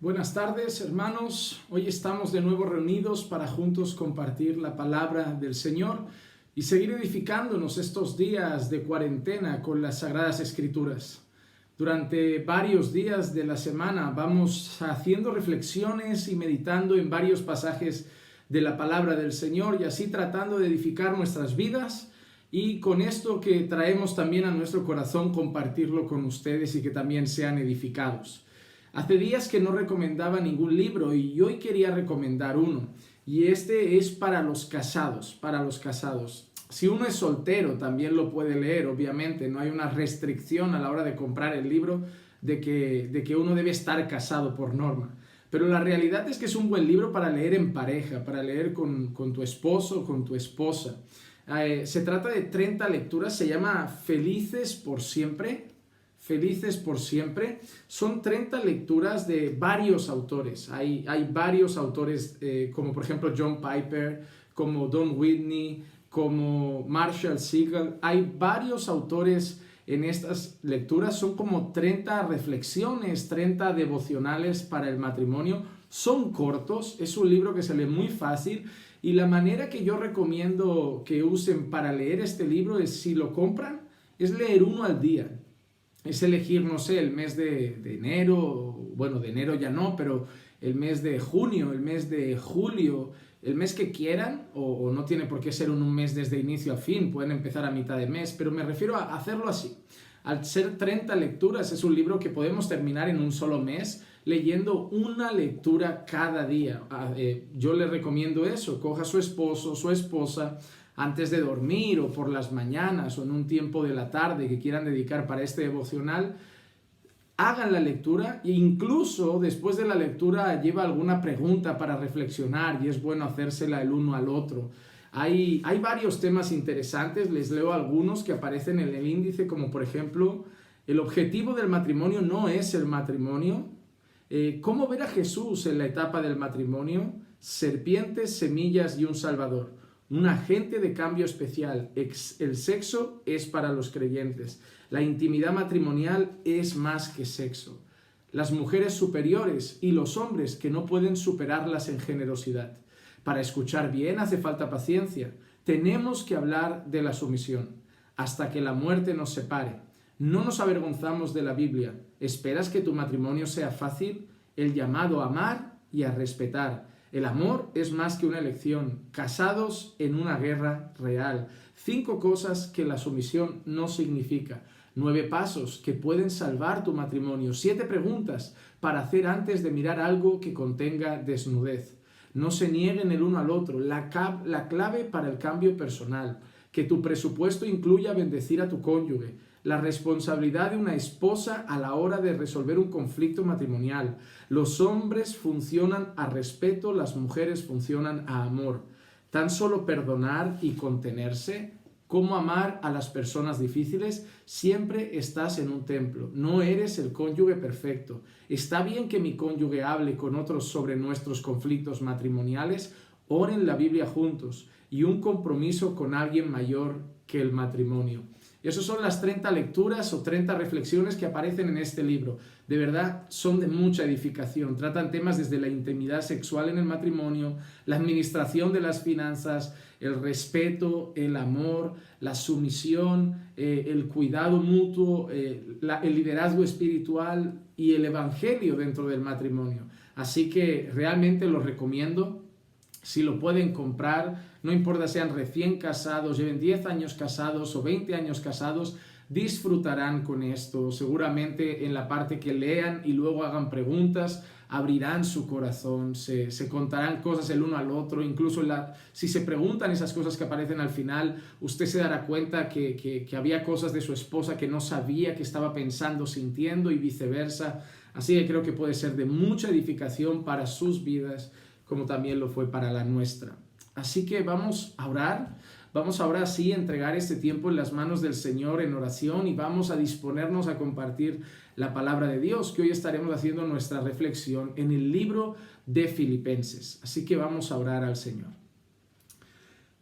Buenas tardes, hermanos. Hoy estamos de nuevo reunidos para juntos compartir la palabra del Señor y seguir edificándonos estos días de cuarentena con las Sagradas Escrituras. Durante varios días de la semana vamos haciendo reflexiones y meditando en varios pasajes de la palabra del Señor y así tratando de edificar nuestras vidas y con esto que traemos también a nuestro corazón compartirlo con ustedes y que también sean edificados. Hace días que no recomendaba ningún libro y hoy quería recomendar uno. Y este es para los casados, Si uno es soltero también lo puede leer, obviamente. No hay una restricción a la hora de comprar el libro de que uno debe estar casado por norma. Pero la realidad es que es un buen libro para leer en pareja, para leer con tu esposo o con tu esposa. Se trata de 30 lecturas, se llama Felices por Siempre. Felices por Siempre. Son 30 lecturas de varios autores. Hay varios autores como por ejemplo John Piper, como Don Whitney, como Marshall Segal. Hay varios autores en estas lecturas. Son como 30 reflexiones, 30 devocionales para el matrimonio. Son cortos, es un libro que se lee muy fácil y la manera que yo recomiendo que usen para leer este libro es, si lo compran, es leer uno al día. Es elegir, no sé, el mes de enero, bueno, de enero ya no, pero el mes de junio, el mes de julio, el mes que quieran, o no tiene por qué ser un mes desde inicio a fin, pueden empezar a mitad de mes, pero me refiero a hacerlo así. Al ser 30 lecturas, es un libro que podemos terminar en un solo mes, leyendo una lectura cada día. Yo le recomiendo eso, coja a su esposo, su esposa, antes de dormir o por las mañanas o en un tiempo de la tarde que quieran dedicar para este devocional, hagan la lectura e incluso después de la lectura lleva alguna pregunta para reflexionar y es bueno hacérsela el uno al otro. Hay varios temas interesantes, les leo algunos que aparecen en el índice, como por ejemplo, el objetivo del matrimonio no es el matrimonio, cómo ver a Jesús en la etapa del matrimonio, serpientes, semillas y un salvador. Un agente de cambio especial. El sexo es para los creyentes. La intimidad matrimonial es más que sexo. Las mujeres superiores y los hombres que no pueden superarlas en generosidad. Para escuchar bien hace falta paciencia. Tenemos que hablar de la sumisión. Hasta que la muerte nos separe. No nos avergonzamos de la Biblia. ¿Esperas que tu matrimonio sea fácil? El llamado a amar y a respetar. El amor es más que una elección. Casados en una guerra real. 5 cosas que la sumisión no significa. 9 pasos que pueden salvar tu matrimonio. 7 preguntas para hacer antes de mirar algo que contenga desnudez. No se nieguen el uno al otro. La clave para el cambio personal. Que tu presupuesto incluya bendecir a tu cónyuge. La responsabilidad de una esposa a la hora de resolver un conflicto matrimonial. Los hombres funcionan a respeto, las mujeres funcionan a amor. Tan solo perdonar y contenerse. ¿Cómo amar a las personas difíciles? Siempre estás en un templo. No eres el cónyuge perfecto. ¿Está bien que mi cónyuge hable con otros sobre nuestros conflictos matrimoniales? Oren la Biblia juntos y un compromiso con alguien mayor que el matrimonio. Esas son las 30 lecturas o 30 reflexiones que aparecen en este libro. De verdad, son de mucha edificación. Tratan temas desde la intimidad sexual en el matrimonio, la administración de las finanzas, el respeto, el amor, la sumisión, el cuidado mutuo, el liderazgo espiritual y el evangelio dentro del matrimonio. Así que realmente los recomiendo. Si lo pueden comprar, no importa sean recién casados, lleven 10 años casados o 20 años casados, disfrutarán con esto. Seguramente en la parte que lean y luego hagan preguntas, abrirán su corazón, se contarán cosas el uno al otro, incluso si se preguntan esas cosas que aparecen al final, usted se dará cuenta que había cosas de su esposa que no sabía, que estaba pensando, sintiendo y viceversa. Así que creo que puede ser de mucha edificación para sus vidas, como también lo fue para la nuestra. Así que vamos a orar, vamos ahora sí a entregar este tiempo en las manos del Señor en oración y vamos a disponernos a compartir la palabra de Dios, que hoy estaremos haciendo nuestra reflexión en el libro de Filipenses. Así que vamos a orar al Señor.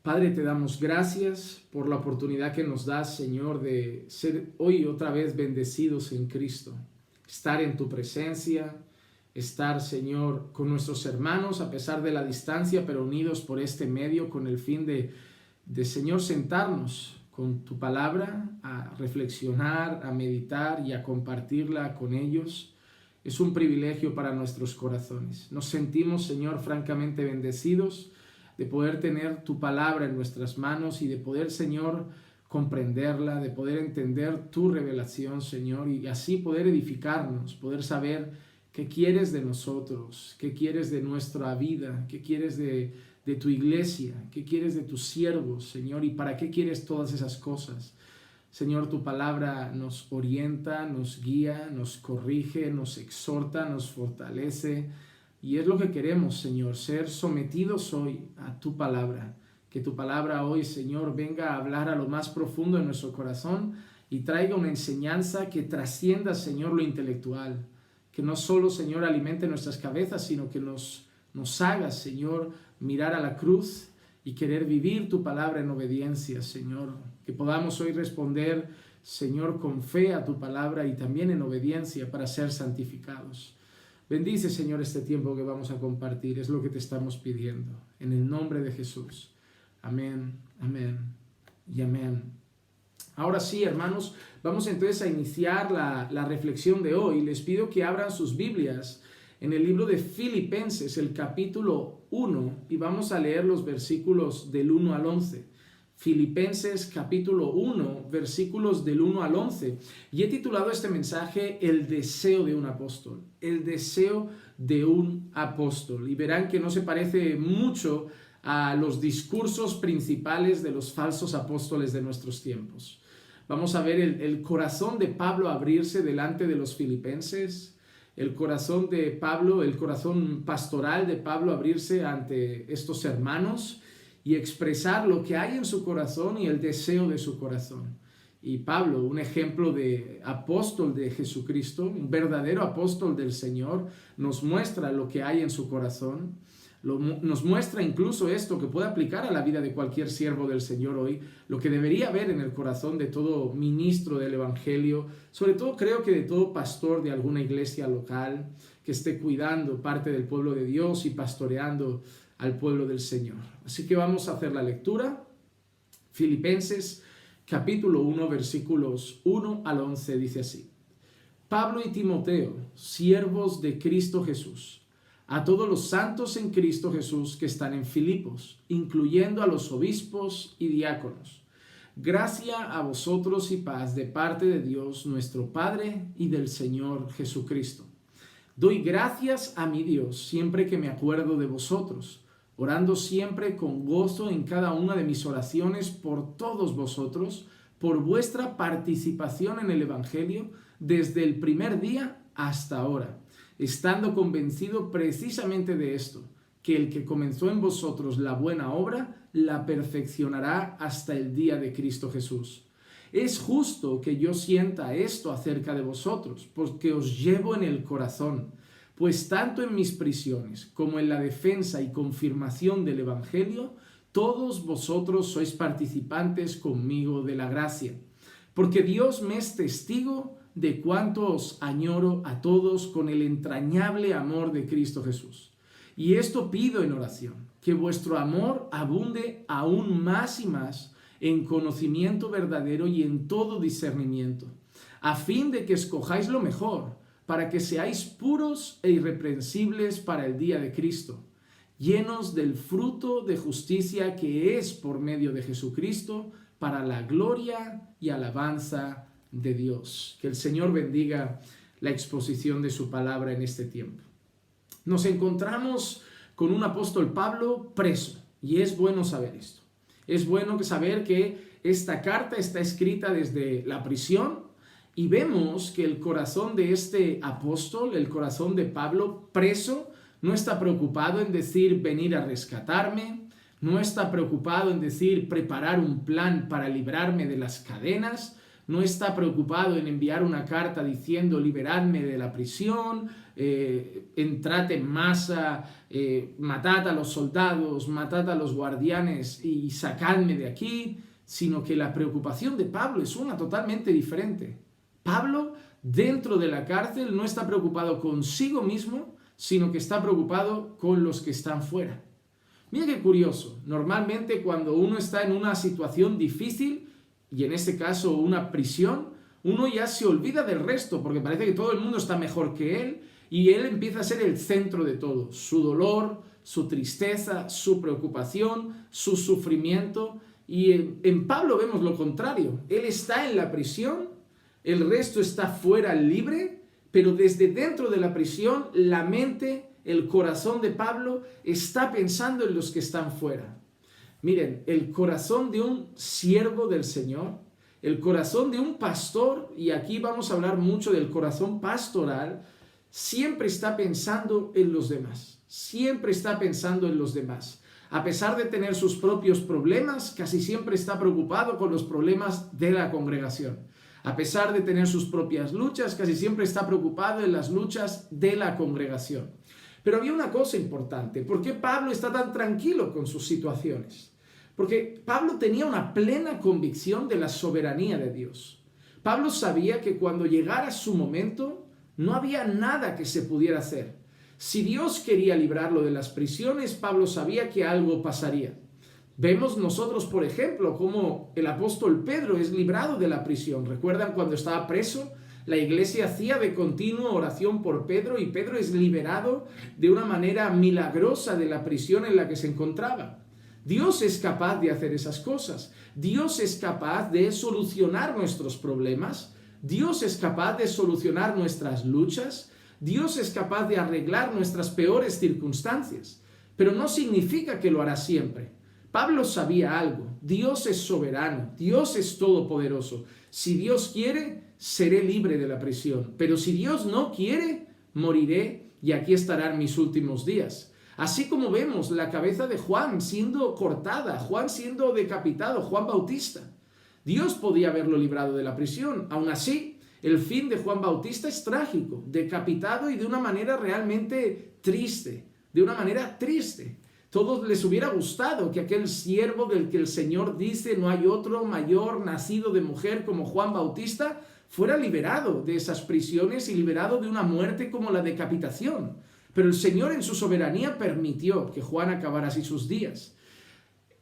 Padre, te damos gracias por la oportunidad que nos das, Señor, de ser hoy otra vez bendecidos en Cristo, estar en tu presencia, estar, Señor, con nuestros hermanos a pesar de la distancia, pero unidos por este medio con el fin de Señor, sentarnos con tu palabra, a reflexionar, a meditar y a compartirla con ellos. Es un privilegio para nuestros corazones. Nos sentimos, Señor, francamente bendecidos de poder tener tu palabra en nuestras manos y de poder, Señor, comprenderla, de poder entender tu revelación, Señor, y así poder edificarnos, poder saber qué quieres de nosotros, qué quieres de nuestra vida, qué quieres de tu iglesia, qué quieres de tus siervos, Señor, y para qué quieres todas esas cosas. Señor, tu palabra nos orienta, nos guía, nos corrige, nos exhorta, nos fortalece, y es lo que queremos, Señor, ser sometidos hoy a tu palabra. Que tu palabra hoy, Señor, venga a hablar a lo más profundo de nuestro corazón y traiga una enseñanza que trascienda, Señor, lo intelectual. Que no solo, Señor, alimente nuestras cabezas, sino que nos haga, Señor, mirar a la cruz y querer vivir tu palabra en obediencia, Señor. Que podamos hoy responder, Señor, con fe a tu palabra y también en obediencia para ser santificados. Bendice, Señor, este tiempo que vamos a compartir. Es lo que te estamos pidiendo. En el nombre de Jesús. Amén, amén y amén. Ahora sí, hermanos, vamos entonces a iniciar la reflexión de hoy. Les pido que abran sus Biblias en el libro de Filipenses, el capítulo 1, y vamos a leer los versículos del 1 al 11. Filipenses capítulo 1, versículos del 1 al 11. Y he titulado este mensaje El deseo de un apóstol. El deseo de un apóstol. Y verán que no se parece mucho a los discursos principales de los falsos apóstoles de nuestros tiempos. Vamos a ver el corazón de Pablo abrirse delante de los filipenses, el corazón de Pablo, el corazón pastoral de Pablo abrirse ante estos hermanos y expresar lo que hay en su corazón y el deseo de su corazón. Y Pablo, un ejemplo de apóstol de Jesucristo, un verdadero apóstol del Señor, nos muestra lo que hay en su corazón. Nos muestra incluso esto que puede aplicar a la vida de cualquier siervo del Señor hoy, lo que debería haber en el corazón de todo ministro del Evangelio, sobre todo creo que de todo pastor de alguna iglesia local que esté cuidando parte del pueblo de Dios y pastoreando al pueblo del Señor. Así que vamos a hacer la lectura. Filipenses capítulo 1, versículos 1 al 11 dice así: Pablo y Timoteo, siervos de Cristo Jesús, a todos los santos en Cristo Jesús que están en Filipos, incluyendo a los obispos y diáconos. Gracia a vosotros y paz de parte de Dios nuestro Padre y del Señor Jesucristo. Doy gracias a mi Dios siempre que me acuerdo de vosotros, orando siempre con gozo en cada una de mis oraciones por todos vosotros, por vuestra participación en el Evangelio desde el primer día hasta ahora, estando convencido precisamente de esto, que el que comenzó en vosotros la buena obra, la perfeccionará hasta el día de Cristo Jesús. Es justo que yo sienta esto acerca de vosotros, porque os llevo en el corazón, pues tanto en mis prisiones como en la defensa y confirmación del Evangelio, todos vosotros sois participantes conmigo de la gracia. Porque Dios me es testigo de cuánto os añoro a todos con el entrañable amor de Cristo Jesús. Y esto pido en oración, que vuestro amor abunde aún más y más en conocimiento verdadero y en todo discernimiento, a fin de que escojáis lo mejor, para que seáis puros e irreprensibles para el día de Cristo, llenos del fruto de justicia que es por medio de Jesucristo, para la gloria y alabanza de Dios. Que el Señor bendiga la exposición de su palabra en este tiempo. Nos encontramos con un apóstol Pablo preso, y es bueno saber esto. Es bueno saber que esta carta está escrita desde la prisión, y vemos que el corazón de este apóstol, el corazón de Pablo preso, no está preocupado en decir venir a rescatarme, no está preocupado en decir preparar un plan para librarme de las cadenas, no está preocupado en enviar una carta diciendo liberadme de la prisión, entrad en masa, matad a los soldados, matad a los guardianes y sacadme de aquí, sino que la preocupación de Pablo es una totalmente diferente. Pablo, dentro de la cárcel, no está preocupado consigo mismo, sino que está preocupado con los que están fuera. Mira qué curioso, normalmente cuando uno está en una situación difícil, y en este caso una prisión, uno ya se olvida del resto, porque parece que todo el mundo está mejor que él, y él empieza a ser el centro de todo, su dolor, su tristeza, su preocupación, su sufrimiento. Y en Pablo vemos lo contrario, él está en la prisión, el resto está fuera libre, pero desde dentro de la prisión la mente, el corazón de Pablo está pensando en los que están fuera. Miren, el corazón de un siervo del Señor, el corazón de un pastor, y aquí vamos a hablar mucho del corazón pastoral, siempre está pensando en los demás, siempre está pensando en los demás. A pesar de tener sus propios problemas, casi siempre está preocupado con los problemas de la congregación. A pesar de tener sus propias luchas, casi siempre está preocupado en las luchas de la congregación. Pero había una cosa importante. ¿Por qué Pablo está tan tranquilo con sus situaciones? Porque Pablo tenía una plena convicción de la soberanía de Dios. Pablo sabía que cuando llegara su momento, no había nada que se pudiera hacer. Si Dios quería librarlo de las prisiones, Pablo sabía que algo pasaría. Vemos nosotros, por ejemplo, cómo el apóstol Pedro es librado de la prisión. ¿Recuerdan cuando estaba preso? La iglesia hacía de continuo oración por Pedro y Pedro es liberado de una manera milagrosa de la prisión en la que se encontraba. Dios es capaz de hacer esas cosas. Dios es capaz de solucionar nuestros problemas. Dios es capaz de solucionar nuestras luchas. Dios es capaz de arreglar nuestras peores circunstancias. Pero no significa que lo hará siempre. Pablo sabía algo. Dios es soberano. Dios es todopoderoso. Si Dios quiere, seré libre de la prisión. Pero si Dios no quiere, moriré y aquí estarán mis últimos días. Así como vemos la cabeza de Juan siendo cortada, Juan siendo decapitado, Juan Bautista. Dios podía haberlo librado de la prisión. Aún así, el fin de Juan Bautista es trágico, decapitado y de una manera realmente triste, de una manera triste. Todos les hubiera gustado que aquel siervo del que el Señor dice no hay otro mayor nacido de mujer como Juan Bautista fuera liberado de esas prisiones y liberado de una muerte como la decapitación. Pero el Señor en su soberanía permitió que Juan acabara así sus días.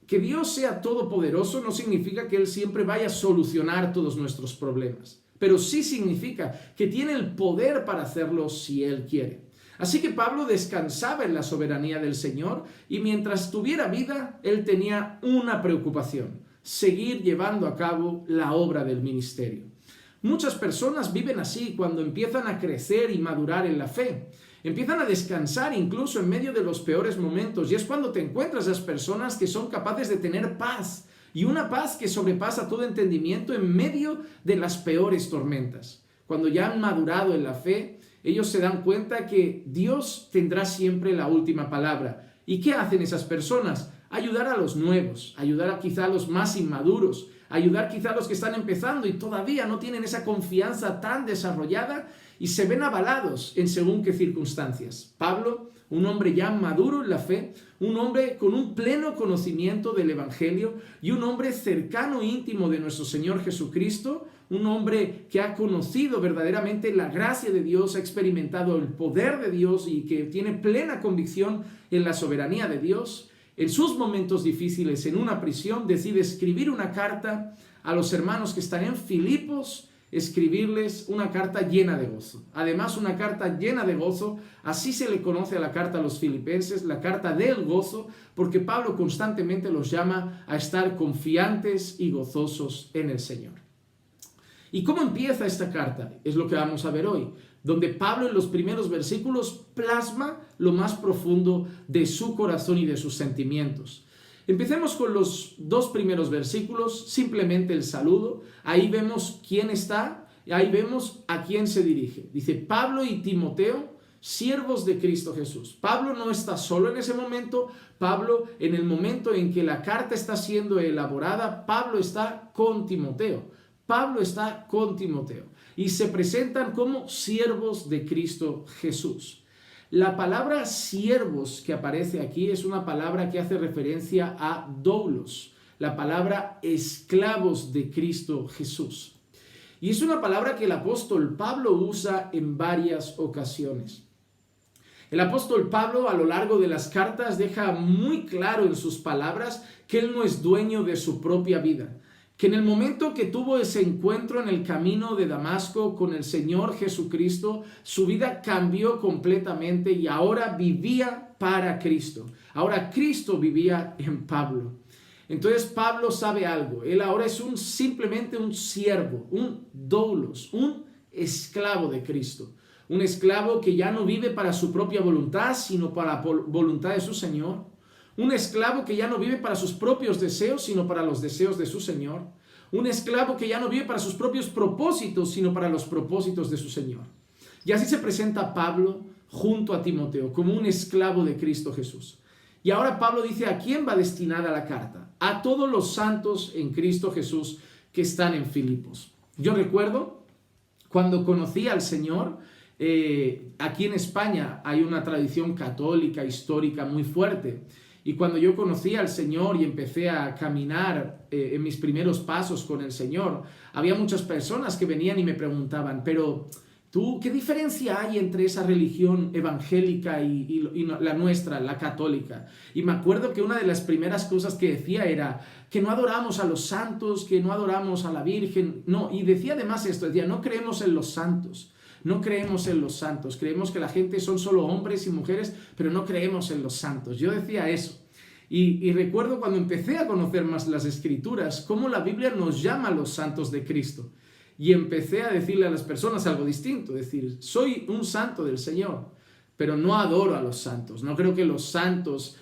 Que Dios sea todopoderoso no significa que Él siempre vaya a solucionar todos nuestros problemas, pero sí significa que tiene el poder para hacerlo si Él quiere. Así que Pablo descansaba en la soberanía del Señor y mientras tuviera vida, él tenía una preocupación: seguir llevando a cabo la obra del ministerio. Muchas personas viven así cuando empiezan a crecer y madurar en la fe. Empiezan a descansar incluso en medio de los peores momentos y es cuando te encuentras a esas personas que son capaces de tener paz y una paz que sobrepasa todo entendimiento en medio de las peores tormentas. Cuando ya han madurado en la fe, ellos se dan cuenta que Dios tendrá siempre la última palabra. ¿Y qué hacen esas personas? Ayudar a los nuevos, ayudar a quizá a los más inmaduros, ayudar quizá a los que están empezando y todavía no tienen esa confianza tan desarrollada y se ven avalados en según qué circunstancias. Pablo, un hombre ya maduro en la fe, un hombre con un pleno conocimiento del Evangelio y un hombre cercano e íntimo de nuestro Señor Jesucristo, un hombre que ha conocido verdaderamente la gracia de Dios, ha experimentado el poder de Dios y que tiene plena convicción en la soberanía de Dios. En sus momentos difíciles, en una prisión, decide escribir una carta a los hermanos que están en Filipos, escribirles una carta llena de gozo. Además, una carta llena de gozo, así se le conoce a la carta a los filipenses, la carta del gozo, porque Pablo constantemente los llama a estar confiantes y gozosos en el Señor. ¿Y cómo empieza esta carta? Es lo que vamos a ver hoy, donde Pablo en los primeros versículos plasma lo más profundo de su corazón y de sus sentimientos. Empecemos con los dos primeros versículos, simplemente el saludo. Ahí vemos quién está, ahí vemos a quién se dirige. Dice: Pablo y Timoteo, siervos de Cristo Jesús. Pablo no está solo en ese momento. Pablo, en el momento en que la carta está siendo elaborada, Pablo está con Timoteo. Pablo está con Timoteo y se presentan como siervos de Cristo Jesús. La palabra siervos que aparece aquí es una palabra que hace referencia a doulos, la palabra esclavos de Cristo Jesús. Y es una palabra que el apóstol Pablo usa en varias ocasiones. El apóstol Pablo a lo largo de las cartas deja muy claro en sus palabras que él no es dueño de su propia vida, que en el momento que tuvo ese encuentro en el camino de Damasco con el Señor Jesucristo, su vida cambió completamente y ahora vivía para Cristo. Ahora Cristo vivía en Pablo. Entonces Pablo sabe algo, él ahora es simplemente un siervo, un doulos, un esclavo de Cristo. Un esclavo que ya no vive para su propia voluntad, sino para la voluntad de su Señor. Un esclavo que ya no vive para sus propios deseos, sino para los deseos de su Señor. Un esclavo que ya no vive para sus propios propósitos, sino para los propósitos de su Señor. Y así se presenta Pablo junto a Timoteo, como un esclavo de Cristo Jesús. Y ahora Pablo dice, ¿a quién va destinada la carta? A todos los santos en Cristo Jesús que están en Filipos. Yo recuerdo cuando conocí al Señor, aquí en España hay una tradición católica histórica muy fuerte. Y cuando yo conocí al Señor y empecé a caminar en mis primeros pasos con el Señor, había muchas personas que venían y me preguntaban, pero tú, ¿qué diferencia hay entre esa religión evangélica y la nuestra, la católica? Y me acuerdo que una de las primeras cosas que decía era que no adoramos a los santos, que no adoramos a la Virgen. No, y decía además esto, decía, no creemos en los santos. No creemos en los santos, creemos que la gente son solo hombres y mujeres, pero no creemos en los santos. Yo decía eso. Y recuerdo cuando empecé a conocer más las Escrituras, cómo la Biblia nos llama a los santos de Cristo. Y empecé a decirle a las personas algo distinto, decir, soy un santo del Señor, pero no adoro a los santos. No creo que los santos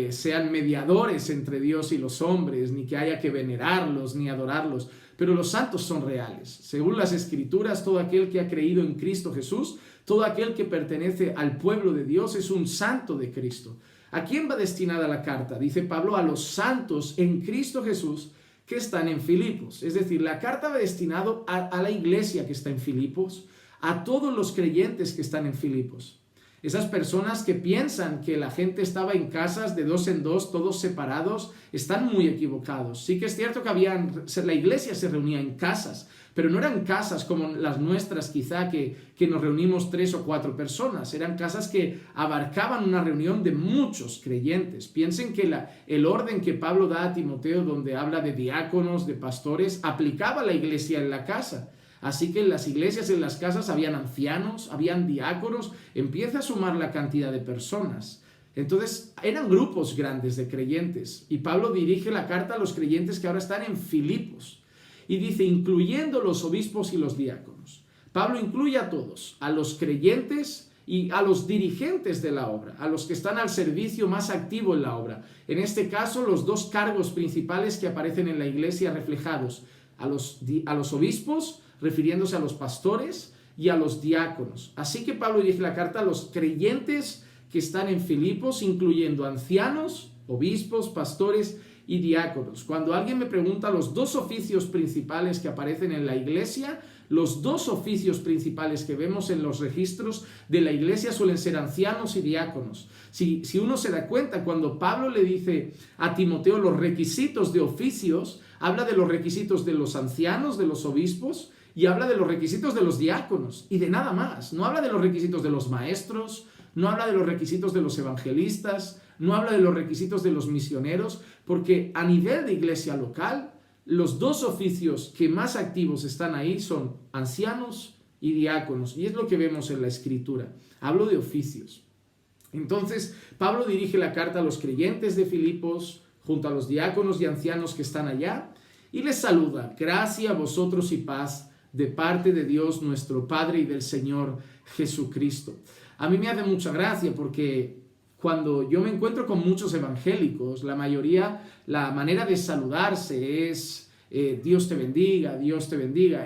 sean mediadores entre Dios y los hombres, ni que haya que venerarlos ni adorarlos. Pero los santos son reales. Según las Escrituras, todo aquel que ha creído en Cristo Jesús, todo aquel que pertenece al pueblo de Dios es un santo de Cristo. ¿A quién va destinada la carta? Dice Pablo, a los santos en Cristo Jesús que están en Filipos. Es decir, la carta va destinada a la iglesia que está en Filipos, a todos los creyentes que están en Filipos. Esas personas que piensan que la gente estaba en casas de dos en dos, todos separados, están muy equivocados. Sí que es cierto que la iglesia se reunía en casas, pero no eran casas como las nuestras quizá que nos reunimos 3 o 4 personas. Eran casas que abarcaban una reunión de muchos creyentes. Piensen que el orden que Pablo da a Timoteo, donde habla de diáconos, de pastores, aplicaba a la iglesia en la casa. Así que en las iglesias, en las casas, habían ancianos, habían diáconos, empieza a sumar la cantidad de personas. Entonces, eran grupos grandes de creyentes. Y Pablo dirige la carta a los creyentes que ahora están en Filipos. Y dice, incluyendo los obispos y los diáconos. Pablo incluye a todos, a los creyentes y a los dirigentes de la obra, a los que están al servicio más activo en la obra. En este caso, los 2 cargos principales que aparecen en la iglesia reflejados, a los obispos, refiriéndose a los pastores, y a los diáconos. Así que Pablo dirige la carta a los creyentes que están en Filipos, incluyendo ancianos, obispos, pastores y diáconos. Cuando alguien me pregunta los 2 oficios principales que aparecen en la iglesia, los 2 oficios principales que vemos en los registros de la iglesia suelen ser ancianos y diáconos. Si uno se da cuenta, cuando Pablo le dice a Timoteo los requisitos de oficios, habla de los requisitos de los ancianos, de los obispos, y habla de los requisitos de los diáconos, y de nada más. No habla de los requisitos de los maestros, no habla de los requisitos de los evangelistas, no habla de los requisitos de los misioneros, porque a nivel de iglesia local, los 2 oficios que más activos están ahí son ancianos y diáconos, y es lo que vemos en la Escritura. Hablo de oficios. Entonces, Pablo dirige la carta a los creyentes de Filipos, junto a los diáconos y ancianos que están allá, y les saluda, gracia a vosotros y paz, de parte de Dios nuestro Padre y del Señor Jesucristo. A mí me hace mucha gracia porque cuando yo me encuentro con muchos evangélicos, la mayoría, la manera de saludarse es Dios te bendiga,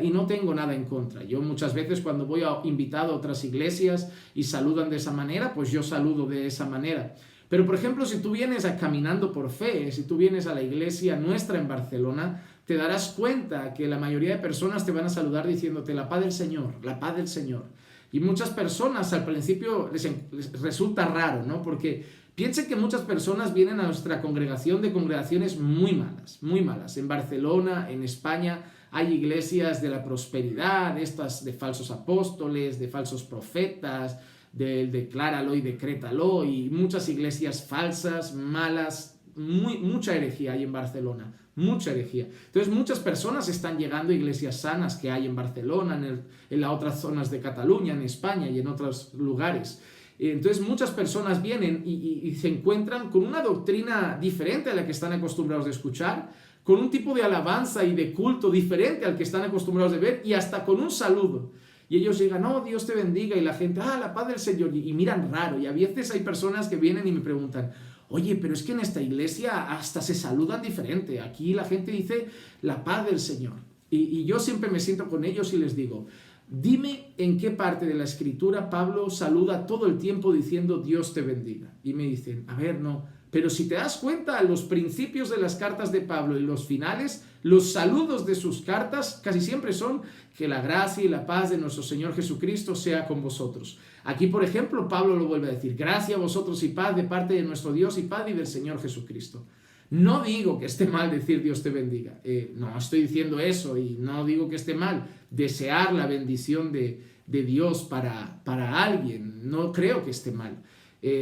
y no tengo nada en contra. Yo muchas veces cuando voy invitado a otras iglesias y saludan de esa manera, pues yo saludo de esa manera. Pero por ejemplo, si tú vienes caminando por fe, si tú vienes a la iglesia nuestra en Barcelona, te darás cuenta que la mayoría de personas te van a saludar diciéndote la paz del Señor, la paz del Señor. Y muchas personas al principio les resulta raro, ¿no? Porque piensen que muchas personas vienen a nuestra congregación de congregaciones muy malas, muy malas. En Barcelona, en España, hay iglesias de la prosperidad, estas de falsos apóstoles, de falsos profetas, del decláralo y decrétalo, y muchas iglesias falsas, malas, mucha herejía hay en Barcelona, mucha herejía. Entonces muchas personas están llegando a iglesias sanas que hay en Barcelona, en las otras zonas de Cataluña, en España y en otros lugares. Entonces muchas personas vienen y se encuentran con una doctrina diferente a la que están acostumbrados a escuchar, con un tipo de alabanza y de culto diferente al que están acostumbrados a ver, y hasta con un saludo. Y ellos llegan, oh, Dios te bendiga, y la gente, la paz del Señor, y miran raro. Y a veces hay personas que vienen y me preguntan, oye, pero es que en esta iglesia hasta se saludan diferente. Aquí la gente dice la paz del Señor. Y yo siempre me siento con ellos y les digo, dime en qué parte de la Escritura Pablo saluda todo el tiempo diciendo Dios te bendiga. Y me dicen, a ver, no. Pero si te das cuenta, los principios de las cartas de Pablo y los finales, los saludos de sus cartas casi siempre son que la gracia y la paz de nuestro Señor Jesucristo sea con vosotros. Aquí, por ejemplo, Pablo lo vuelve a decir, gracia a vosotros y paz de parte de nuestro Dios y Paz y del Señor Jesucristo. No digo que esté mal decir Dios te bendiga, no estoy diciendo eso, y no digo que esté mal desear la bendición de Dios para alguien, no creo que esté mal.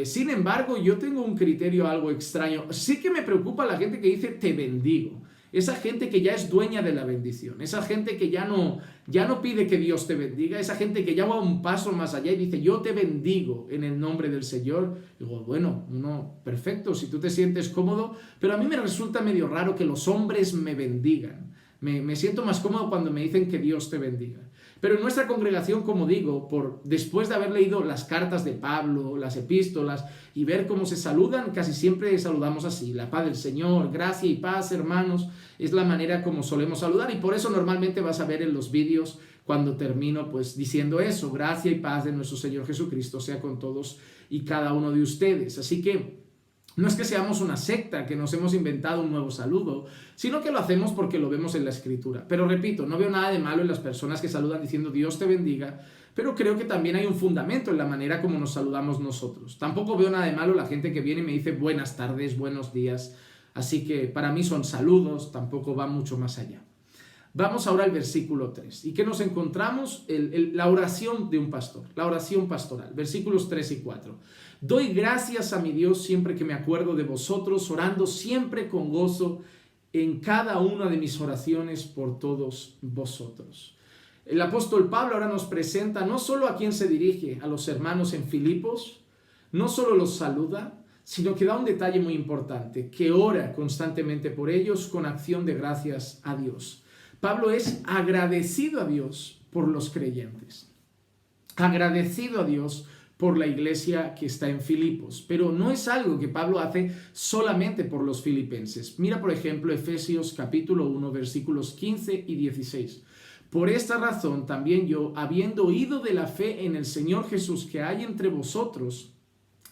Sin embargo, yo tengo un criterio algo extraño. Sí que me preocupa la gente que dice te bendigo. Esa gente que ya es dueña de la bendición. Esa gente que ya no pide que Dios te bendiga. Esa gente que ya va un paso más allá y dice yo te bendigo en el nombre del Señor. Digo, bueno, no, perfecto, si tú te sientes cómodo. Pero a mí me resulta medio raro que los hombres me bendigan. Me siento más cómodo cuando me dicen que Dios te bendiga. Pero en nuestra congregación, como digo, después de haber leído las cartas de Pablo, las epístolas, y ver cómo se saludan, casi siempre saludamos así, la paz del Señor, gracia y paz, hermanos, es la manera como solemos saludar, y por eso normalmente vas a ver en los vídeos, cuando termino, pues diciendo eso, gracia y paz de nuestro Señor Jesucristo sea con todos y cada uno de ustedes. Así que no es que seamos una secta, que nos hemos inventado un nuevo saludo, sino que lo hacemos porque lo vemos en la Escritura. Pero repito, no veo nada de malo en las personas que saludan diciendo Dios te bendiga, pero creo que también hay un fundamento en la manera como nos saludamos nosotros. Tampoco veo nada de malo la gente que viene y me dice buenas tardes, buenos días. Así que para mí son saludos, tampoco va mucho más allá. Vamos ahora al versículo 3. ¿Y qué nos encontramos? La oración de un pastor, la oración pastoral, versículos 3 y 4. Doy gracias a mi Dios siempre que me acuerdo de vosotros, orando siempre con gozo en cada una de mis oraciones por todos vosotros. El apóstol Pablo ahora nos presenta no solo a quién se dirige, a los hermanos en Filipos, no solo los saluda, sino que da un detalle muy importante, que ora constantemente por ellos con acción de gracias a Dios. Pablo es agradecido a Dios por los creyentes, agradecido a Dios por la iglesia que está en Filipos, pero no es algo que Pablo hace solamente por los filipenses. Mira, por ejemplo, Efesios capítulo 1, versículos 15 y 16. Por esta razón también yo, habiendo oído de la fe en el Señor Jesús que hay entre vosotros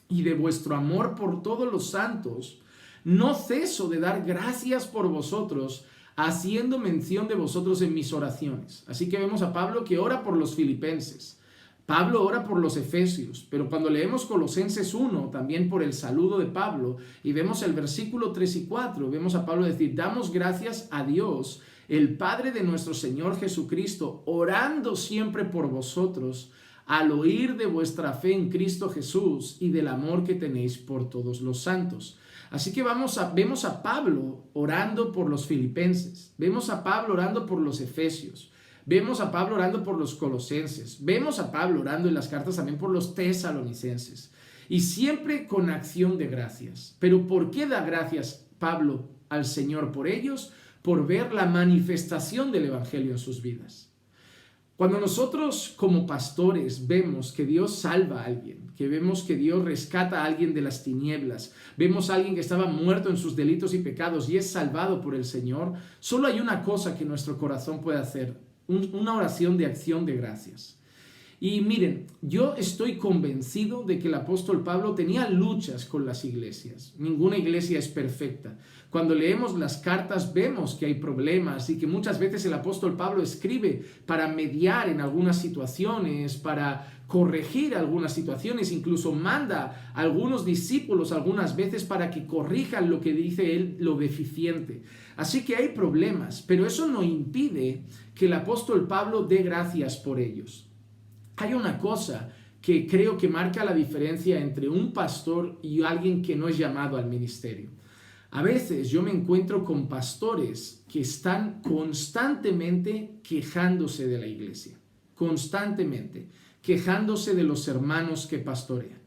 y de vuestro amor por todos los santos, no ceso de dar gracias por vosotros, haciendo mención de vosotros en mis oraciones. Así que vemos a Pablo que ora por los filipenses. Pablo ora por los efesios, pero cuando leemos Colosenses 1, también por el saludo de Pablo, y vemos el versículo 3 y 4, vemos a Pablo decir, damos gracias a Dios, el Padre de nuestro Señor Jesucristo, orando siempre por vosotros, al oír de vuestra fe en Cristo Jesús y del amor que tenéis por todos los santos. Así que vemos a Pablo orando por los filipenses, vemos a Pablo orando por los efesios, vemos a Pablo orando por los colosenses, vemos a Pablo orando en las cartas también por los tesalonicenses, y siempre con acción de gracias. Pero ¿por qué da gracias Pablo al Señor por ellos? Por ver la manifestación del Evangelio en sus vidas. Cuando nosotros como pastores vemos que Dios salva a alguien, que vemos que Dios rescata a alguien de las tinieblas, vemos a alguien que estaba muerto en sus delitos y pecados y es salvado por el Señor, solo hay una cosa que nuestro corazón puede hacer, una oración de acción de gracias. Y miren, yo estoy convencido de que el apóstol Pablo tenía luchas con las iglesias. Ninguna iglesia es perfecta. Cuando leemos las cartas vemos que hay problemas y que muchas veces el apóstol Pablo escribe para mediar en algunas situaciones, para corregir algunas situaciones, incluso manda a algunos discípulos algunas veces para que corrijan lo que dice él, lo deficiente. Así que hay problemas, pero eso no impide que el apóstol Pablo dé gracias por ellos. Hay una cosa que creo que marca la diferencia entre un pastor y alguien que no es llamado al ministerio. A veces yo me encuentro con pastores que están constantemente quejándose de la iglesia, constantemente quejándose de los hermanos que pastorean.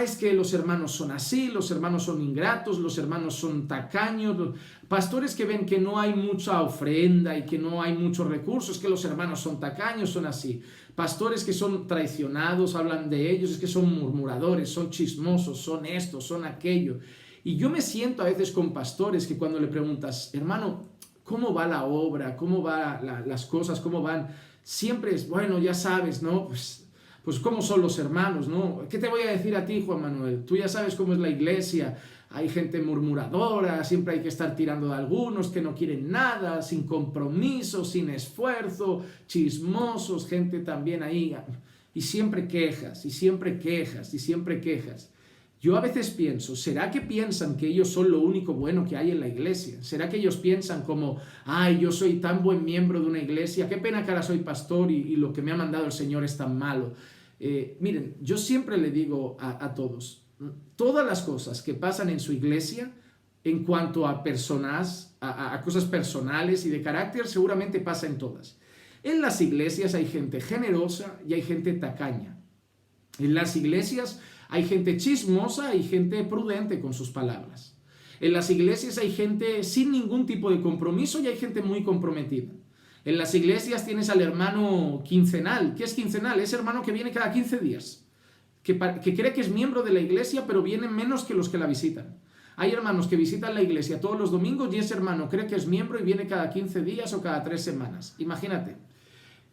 Es que los hermanos son así, los hermanos son ingratos, los hermanos son tacaños. Pastores que ven que no hay mucha ofrenda y que no hay muchos recursos, que los hermanos son tacaños, son así. Pastores que son traicionados, hablan de ellos, es que son murmuradores, son chismosos, son esto, son aquello. Y yo me siento a veces con pastores que cuando le preguntas, hermano, ¿cómo va la obra? ¿Cómo van las cosas? ¿Cómo van? Siempre es, bueno, ya sabes, ¿no? Pues cómo son los hermanos, ¿no? ¿Qué te voy a decir a ti, Juan Manuel? Tú ya sabes cómo es la iglesia. Hay gente murmuradora, siempre hay que estar tirando de algunos que no quieren nada, sin compromiso, sin esfuerzo, chismosos, gente también ahí. Y siempre quejas, y siempre quejas, y siempre quejas. Yo a veces pienso, ¿será que piensan que ellos son lo único bueno que hay en la iglesia? ¿Será que ellos piensan como, yo soy tan buen miembro de una iglesia, qué pena que ahora soy pastor y lo que me ha mandado el Señor es tan malo? Miren, yo siempre le digo a todos, todas las cosas que pasan en su iglesia, en cuanto a personas, a cosas personales y de carácter, seguramente pasa en todas. En las iglesias hay gente generosa y hay gente tacaña. En las iglesias hay gente chismosa y gente prudente con sus palabras. En las iglesias hay gente sin ningún tipo de compromiso y hay gente muy comprometida. En las iglesias tienes al hermano quincenal. ¿Qué es quincenal? Es hermano que viene cada 15 días, que cree que es miembro de la iglesia, pero viene menos que los que la visitan. Hay hermanos que visitan la iglesia todos los domingos y ese hermano cree que es miembro y viene cada 15 días o cada 3 semanas. Imagínate.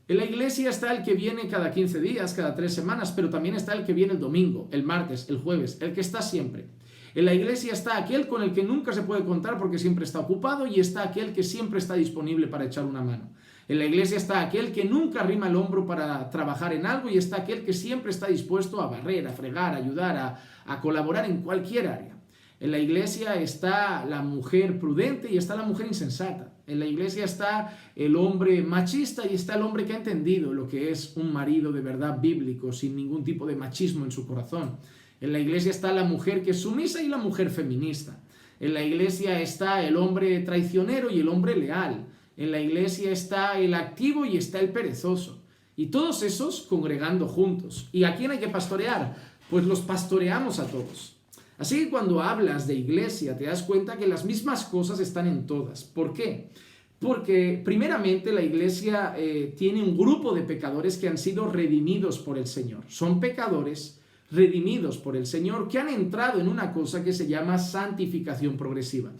En la iglesia está el que viene cada 15 días, cada 3 semanas, pero también está el que viene el domingo, el martes, el jueves, el que está siempre. En la iglesia está aquel con el que nunca se puede contar porque siempre está ocupado y está aquel que siempre está disponible para echar una mano. En la iglesia está aquel que nunca arrima el hombro para trabajar en algo y está aquel que siempre está dispuesto a barrer, a fregar, a ayudar, a colaborar en cualquier área. En la iglesia está la mujer prudente y está la mujer insensata. En la iglesia está el hombre machista y está el hombre que ha entendido lo que es un marido de verdad bíblico, sin ningún tipo de machismo en su corazón. En la iglesia está la mujer que es sumisa y la mujer feminista. En la iglesia está el hombre traicionero y el hombre leal. En la iglesia está el activo y está el perezoso. Y todos esos congregando juntos. ¿Y a quién hay que pastorear? Pues los pastoreamos a todos. Así que cuando hablas de iglesia te das cuenta que las mismas cosas están en todas. ¿Por qué? Porque primeramente la iglesia tiene un grupo de pecadores que han sido redimidos por el Señor. Son pecadores redimidos por el Señor que han entrado en una cosa que se llama santificación progresiva.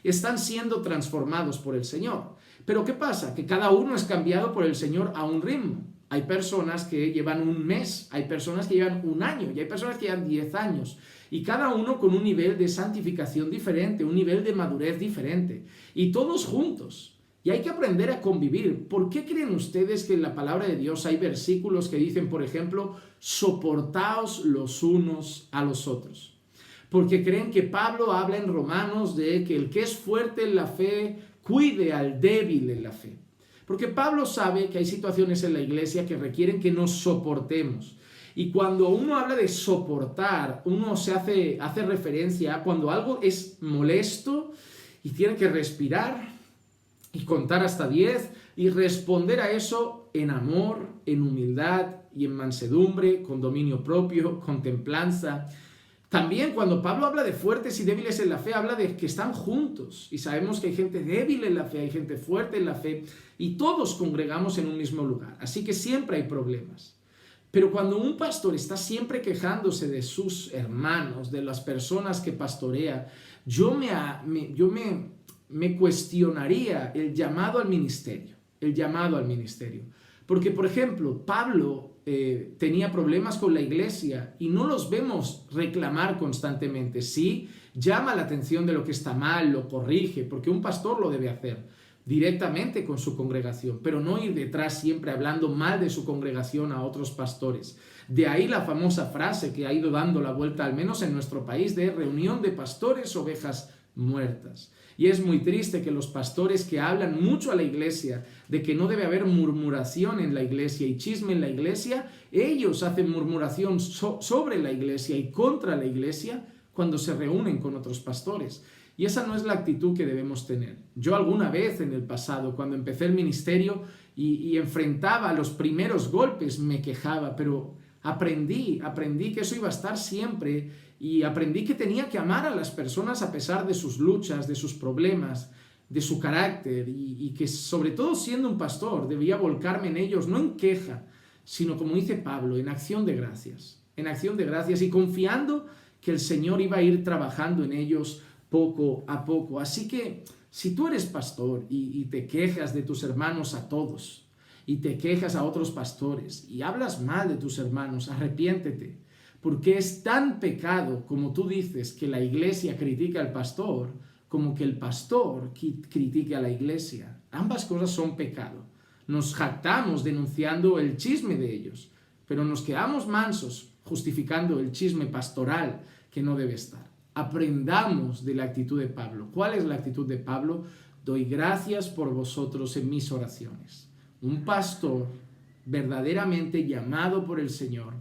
Están siendo transformados por el Señor. Pero ¿qué pasa? Que cada uno es cambiado por el Señor a un ritmo. Hay personas que llevan un mes, hay personas que llevan un año y hay personas que llevan 10 años. Y cada uno con un nivel de santificación diferente, un nivel de madurez diferente. Y todos juntos. Y hay que aprender a convivir. ¿Por qué creen ustedes que en la palabra de Dios hay versículos que dicen, por ejemplo, soportaos los unos a los otros? Porque creen que Pablo habla en Romanos de que el que es fuerte en la fe, cuide al débil en la fe. Porque Pablo sabe que hay situaciones en la iglesia que requieren que nos soportemos. Y cuando uno habla de soportar, uno se hace referencia a cuando algo es molesto y tiene que respirar y contar hasta 10 y responder a eso en amor, en humildad y en mansedumbre, con dominio propio, con templanza. También cuando Pablo habla de fuertes y débiles en la fe, habla de que están juntos. Y sabemos que hay gente débil en la fe, hay gente fuerte en la fe, y todos congregamos en un mismo lugar. Así que siempre hay problemas. Pero cuando un pastor está siempre quejándose de sus hermanos, de las personas que pastorea, yo me cuestionaría el llamado al ministerio. Porque, por ejemplo, Pablo tenía problemas con la iglesia y no los vemos reclamar constantemente. Sí, llama la atención de lo que está mal, lo corrige, porque un pastor lo debe hacer directamente con su congregación, pero no ir detrás siempre hablando mal de su congregación a otros pastores. De ahí la famosa frase que ha ido dando la vuelta, al menos en nuestro país, de reunión de pastores, ovejas muertas. Y es muy triste que los pastores que hablan mucho a la iglesia de que no debe haber murmuración en la iglesia y chisme en la iglesia, ellos hacen murmuración sobre la iglesia y contra la iglesia cuando se reúnen con otros pastores. Y esa no es la actitud que debemos tener. Yo alguna vez en el pasado, cuando empecé el ministerio y enfrentaba los primeros golpes, me quejaba, pero aprendí que eso iba a estar siempre y aprendí que tenía que amar a las personas a pesar de sus luchas, de sus problemas, de su carácter y que sobre todo siendo un pastor debía volcarme en ellos, no en queja, sino como dice Pablo, en acción de gracias y confiando que el Señor iba a ir trabajando en ellos poco a poco. Así que si tú eres pastor y te quejas de tus hermanos a todos y te quejas a otros pastores y hablas mal de tus hermanos, arrepiéntete, porque es tan pecado como tú dices que la iglesia critica al pastor como que el pastor critique a la iglesia. Ambas cosas son pecado. Nos jactamos denunciando el chisme de ellos, pero nos quedamos mansos justificando el chisme pastoral que no debe estar. Aprendamos de la actitud de Pablo. ¿Cuál es la actitud de Pablo? Doy gracias por vosotros en mis oraciones. Un pastor verdaderamente llamado por el Señor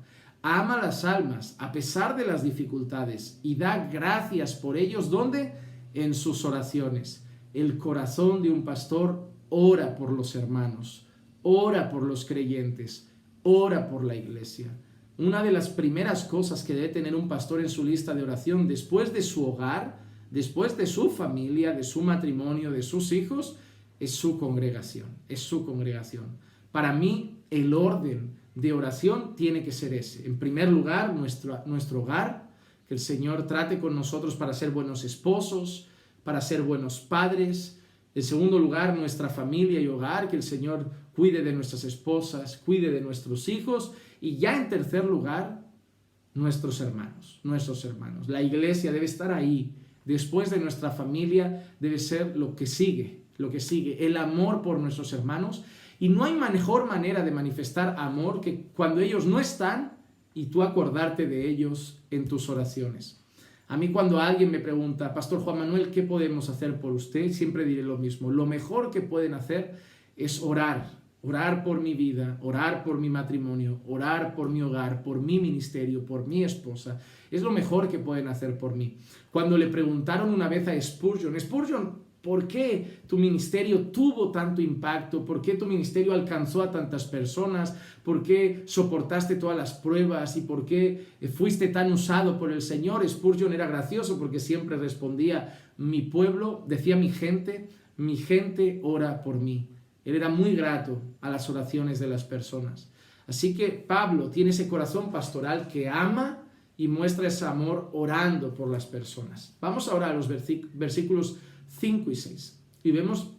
ama las almas a pesar de las dificultades y da gracias por ellos. ¿Dónde? En sus oraciones. El corazón de un pastor ora por los hermanos, ora por los creyentes, ora por la iglesia. Una de las primeras cosas que debe tener un pastor en su lista de oración después de su hogar, después de su familia, de su matrimonio, de sus hijos, es su congregación, Para mí, el orden de oración tiene que ser ese. En primer lugar, nuestro hogar, que el Señor trate con nosotros para ser buenos esposos, para ser buenos padres. En segundo lugar, nuestra familia y hogar, que el Señor cuide de nuestras esposas, cuide de nuestros hijos. Y ya en tercer lugar, nuestros hermanos. La iglesia debe estar ahí. Después de nuestra familia debe ser lo que sigue, el amor por nuestros hermanos. Y no hay mejor manera de manifestar amor que cuando ellos no están y tú acordarte de ellos en tus oraciones. A mí cuando alguien me pregunta, Pastor Juan Manuel, ¿qué podemos hacer por usted? Siempre diré lo mismo. Lo mejor que pueden hacer es orar por mi vida, orar por mi matrimonio, orar por mi hogar, por mi ministerio, por mi esposa. Es lo mejor que pueden hacer por mí. Cuando le preguntaron una vez a Spurgeon, ¿por qué tu ministerio tuvo tanto impacto? ¿Por qué tu ministerio alcanzó a tantas personas? ¿Por qué soportaste todas las pruebas? ¿Y por qué fuiste tan usado por el Señor? Spurgeon era gracioso porque siempre respondía, mi pueblo, decía mi gente ora por mí. Él era muy grato a las oraciones de las personas. Así que Pablo tiene ese corazón pastoral que ama y muestra ese amor orando por las personas. Vamos ahora a los versículos 5 y 6 y vemos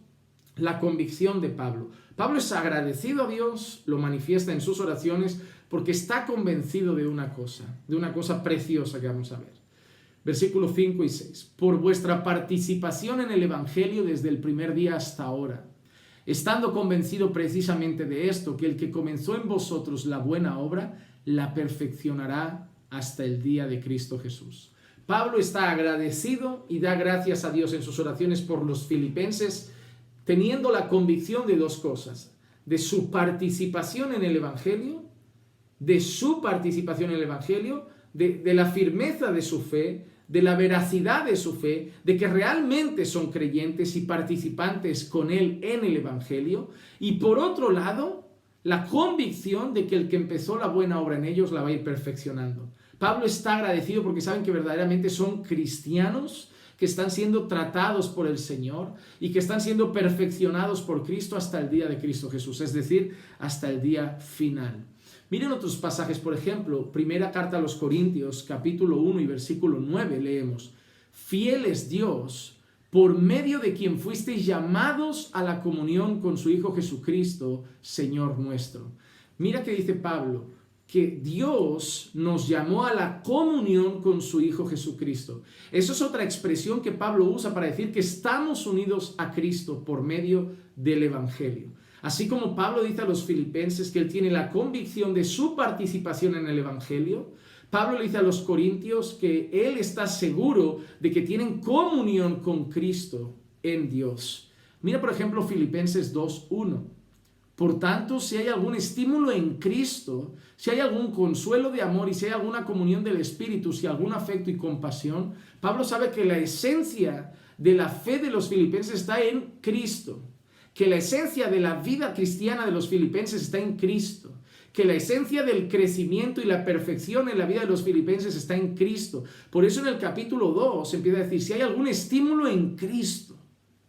la convicción de Pablo. Pablo es agradecido a Dios, lo manifiesta en sus oraciones porque está convencido de una cosa preciosa que vamos a ver. Versículos 5 y 6. Por vuestra participación en el Evangelio desde el primer día hasta ahora, estando convencido precisamente de esto, que el que comenzó en vosotros la buena obra, la perfeccionará hasta el día de Cristo Jesús. Pablo está agradecido y da gracias a Dios en sus oraciones por los filipenses, teniendo la convicción de dos cosas, de su participación en el Evangelio, de la firmeza de su fe, de la veracidad de su fe, de que realmente son creyentes y participantes con él en el Evangelio, y por otro lado, la convicción de que el que empezó la buena obra en ellos la va a ir perfeccionando. Pablo está agradecido porque saben que verdaderamente son cristianos que están siendo tratados por el Señor y que están siendo perfeccionados por Cristo hasta el día de Cristo Jesús, es decir, hasta el día final. Miren otros pasajes, por ejemplo, primera carta a los Corintios, capítulo 1 y versículo 9, leemos, fiel es Dios, por medio de quien fuisteis llamados a la comunión con su Hijo Jesucristo, Señor nuestro. Mira que dice Pablo, que Dios nos llamó a la comunión con su Hijo Jesucristo. Eso es otra expresión que Pablo usa para decir que estamos unidos a Cristo por medio del Evangelio. Así como Pablo dice a los filipenses que él tiene la convicción de su participación en el Evangelio, Pablo le dice a los corintios que él está seguro de que tienen comunión con Cristo en Dios. Mira, por ejemplo, Filipenses 2:1. Por tanto, si hay algún estímulo en Cristo, si hay algún consuelo de amor y si hay alguna comunión del Espíritu, si hay algún afecto y compasión, Pablo sabe que la esencia de la fe de los filipenses está en Cristo, que la esencia de la vida cristiana de los filipenses está en Cristo, que la esencia del crecimiento y la perfección en la vida de los filipenses está en Cristo. Por eso en el capítulo 2 empieza a decir, si hay algún estímulo en Cristo,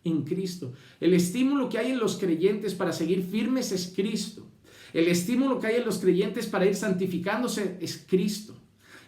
en Cristo. El estímulo que hay en los creyentes para seguir firmes es Cristo. El estímulo que hay en los creyentes para ir santificándose es Cristo.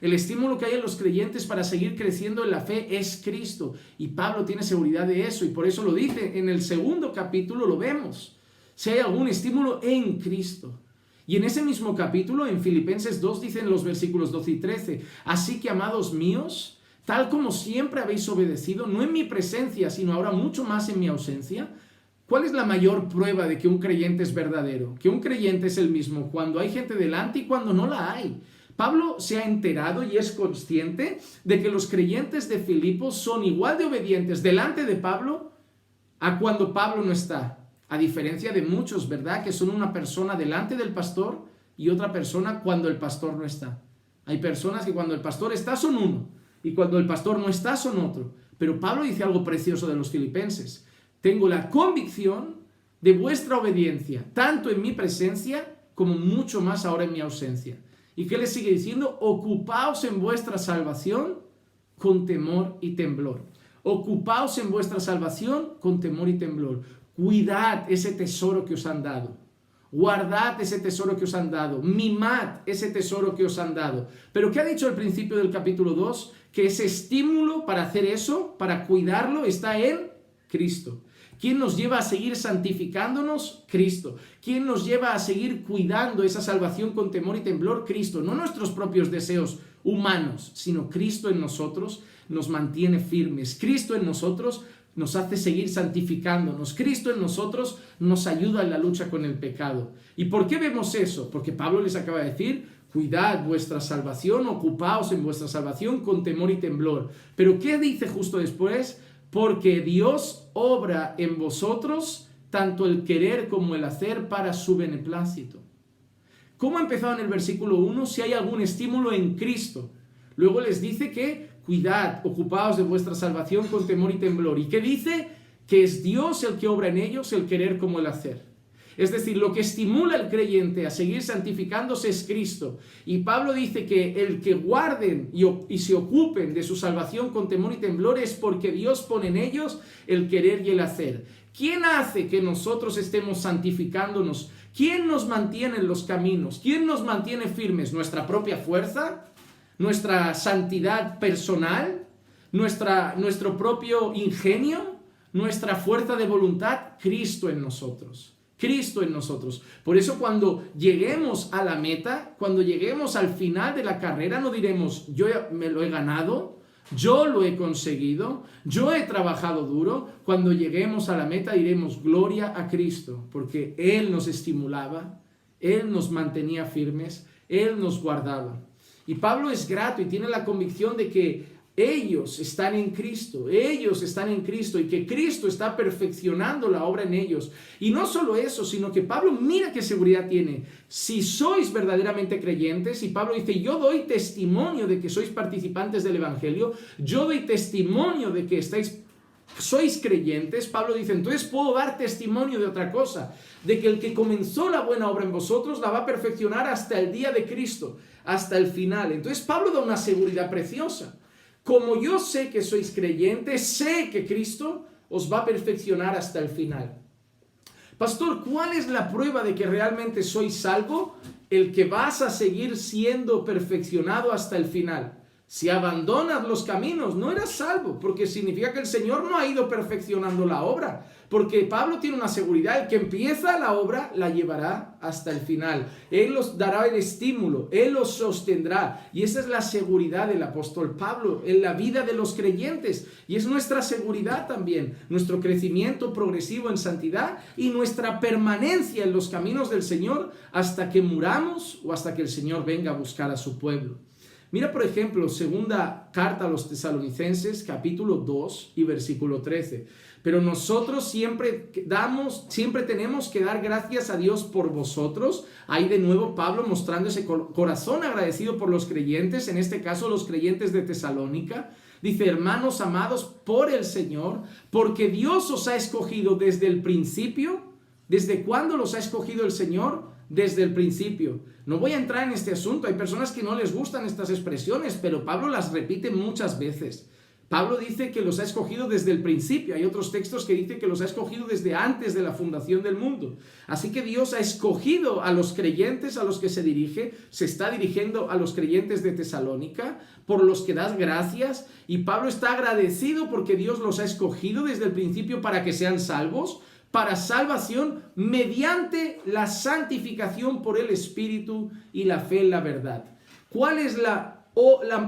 El estímulo que hay en los creyentes para seguir creciendo en la fe es Cristo. Y Pablo tiene seguridad de eso y por eso lo dice. En el segundo capítulo lo vemos. Si hay algún estímulo en Cristo. Y en ese mismo capítulo, en Filipenses 2, dicen los versículos 12 y 13. Así que, amados míos, tal como siempre habéis obedecido, no en mi presencia, sino ahora mucho más en mi ausencia. ¿Cuál es la mayor prueba de que un creyente es verdadero? Que un creyente es el mismo cuando hay gente delante y cuando no la hay. Pablo se ha enterado y es consciente de que los creyentes de Filipos son igual de obedientes delante de Pablo a cuando Pablo no está. A diferencia de muchos, ¿verdad? Que son una persona delante del pastor y otra persona cuando el pastor no está. Hay personas que cuando el pastor está son uno. Y cuando el pastor no está, son otro. Pero Pablo dice algo precioso de los filipenses. Tengo la convicción de vuestra obediencia, tanto en mi presencia como mucho más ahora en mi ausencia. ¿Y qué le sigue diciendo? Ocupaos en vuestra salvación con temor y temblor. Ocupaos en vuestra salvación con temor y temblor. Cuidad ese tesoro que os han dado. Guardad ese tesoro que os han dado. Mimad ese tesoro que os han dado. Pero ¿qué ha dicho al principio del capítulo 2? Que ese estímulo para hacer eso, para cuidarlo, está en Cristo. ¿Quién nos lleva a seguir santificándonos? Cristo. ¿Quién nos lleva a seguir cuidando esa salvación con temor y temblor? Cristo. No nuestros propios deseos humanos, sino Cristo en nosotros nos mantiene firmes. Cristo en nosotros nos hace seguir santificándonos. Cristo en nosotros nos ayuda en la lucha con el pecado. ¿Y por qué vemos eso? Porque Pablo les acaba de decir, cuidad vuestra salvación, ocupaos en vuestra salvación con temor y temblor. Pero ¿qué dice justo después? Porque Dios obra en vosotros tanto el querer como el hacer para su beneplácito. ¿Cómo ha empezado en el versículo 1? Si hay algún estímulo en Cristo. Luego les dice que cuidad, ocupaos de vuestra salvación con temor y temblor. ¿Y qué dice? Que es Dios el que obra en ellos el querer como el hacer. Es decir, lo que estimula al creyente a seguir santificándose es Cristo. Y Pablo dice que el que guarden y se ocupen de su salvación con temor y temblor es porque Dios pone en ellos el querer y el hacer. ¿Quién hace que nosotros estemos santificándonos? ¿Quién nos mantiene en los caminos? ¿Quién nos mantiene firmes? ¿Nuestra propia fuerza? ¿Nuestra santidad personal? ¿Nuestro propio ingenio? ¿Nuestra fuerza de voluntad? Cristo en nosotros. Cristo en nosotros. Por eso cuando lleguemos a la meta, cuando lleguemos al final de la carrera, no diremos, yo me lo he ganado, yo lo he conseguido, yo he trabajado duro. Cuando lleguemos a la meta diremos, gloria a Cristo, porque Él nos estimulaba, Él nos mantenía firmes, Él nos guardaba. Y Pablo es grato y tiene la convicción de que ellos están en Cristo y que Cristo está perfeccionando la obra en ellos. Y no solo eso, sino que Pablo, mira qué seguridad tiene. Si sois verdaderamente creyentes, y Pablo dice, yo doy testimonio de que sois participantes del Evangelio, yo doy testimonio de que sois creyentes. Pablo dice, entonces puedo dar testimonio de otra cosa, de que el que comenzó la buena obra en vosotros la va a perfeccionar hasta el día de Cristo, hasta el final. Entonces Pablo da una seguridad preciosa. Como yo sé que sois creyentes, sé que Cristo os va a perfeccionar hasta el final. Pastor, ¿cuál es la prueba de que realmente sois salvo? El que vas a seguir siendo perfeccionado hasta el final. Si abandonas los caminos, no eras salvo, porque significa que el Señor no ha ido perfeccionando la obra. Porque Pablo tiene una seguridad, el que empieza la obra la llevará hasta el final. Él os dará el estímulo, Él os sostendrá. Y esa es la seguridad del apóstol Pablo en la vida de los creyentes. Y es nuestra seguridad también, nuestro crecimiento progresivo en santidad y nuestra permanencia en los caminos del Señor hasta que muramos o hasta que el Señor venga a buscar a su pueblo. Mira, por ejemplo, segunda carta a los Tesalonicenses, capítulo 2 y versículo 13. Pero nosotros siempre tenemos que dar gracias a Dios por vosotros. Ahí de nuevo Pablo mostrando ese corazón agradecido por los creyentes, en este caso los creyentes de Tesalónica. Dice, hermanos amados por el Señor, porque Dios os ha escogido desde el principio. ¿Desde cuándo los ha escogido el Señor? Desde el principio. No voy a entrar en este asunto, hay personas que no les gustan estas expresiones, pero Pablo las repite muchas veces. Pablo dice que los ha escogido desde el principio, hay otros textos que dicen que los ha escogido desde antes de la fundación del mundo. Así que Dios ha escogido a los creyentes a los que se dirige, se está dirigiendo a los creyentes de Tesalónica, por los que das gracias, y Pablo está agradecido porque Dios los ha escogido desde el principio para que sean salvos, para salvación mediante la santificación por el Espíritu y la fe en la verdad. ¿Cuál es la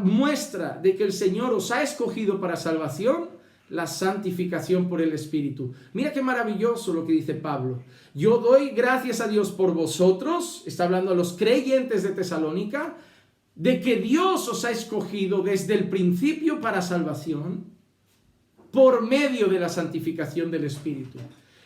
muestra de que el Señor os ha escogido para salvación? La santificación por el Espíritu. Mira qué maravilloso lo que dice Pablo. Yo doy gracias a Dios por vosotros, está hablando a los creyentes de Tesalónica, de que Dios os ha escogido desde el principio para salvación por medio de la santificación del Espíritu.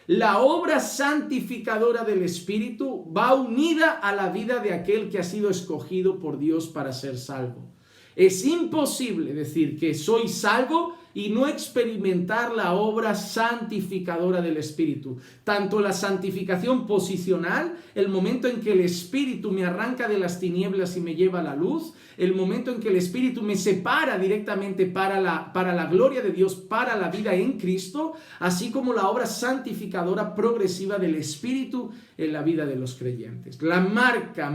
La obra santificadora del Espíritu va unida a la vida de aquel que ha sido escogido por Dios para ser salvo. Es imposible decir que soy salvo y no experimentar la obra santificadora del Espíritu. Tanto la santificación posicional, el momento en que el Espíritu me arranca de las tinieblas y me lleva a la luz, el momento en que el Espíritu me separa directamente para la gloria de Dios, para la vida en Cristo, así como la obra santificadora progresiva del Espíritu en la vida de los creyentes. La marca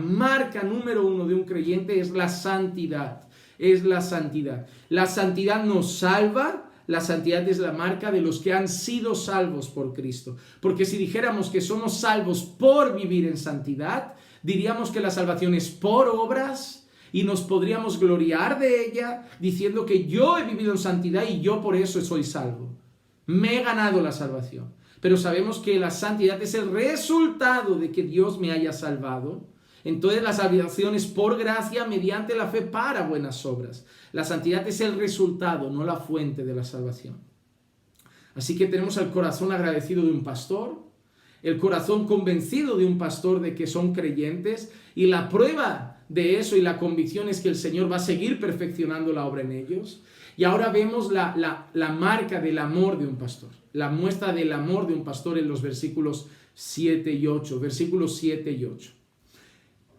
número 1 de un creyente es la santidad. Es la santidad. La santidad nos salva. La santidad es la marca de los que han sido salvos por Cristo. Porque si dijéramos que somos salvos por vivir en santidad, diríamos que la salvación es por obras y nos podríamos gloriar de ella diciendo que yo he vivido en santidad y yo por eso soy salvo. Me he ganado la salvación. Pero sabemos que la santidad es el resultado de que Dios me haya salvado. Entonces la salvación es por gracia mediante la fe para buenas obras. La santidad es el resultado, no la fuente de la salvación. Así que tenemos el corazón agradecido de un pastor, el corazón convencido de un pastor de que son creyentes, y la prueba de eso y la convicción es que el Señor va a seguir perfeccionando la obra en ellos. Y ahora vemos la marca del amor de un pastor, la muestra del amor de un pastor en los versículos 7 y 8, versículos 7 y 8.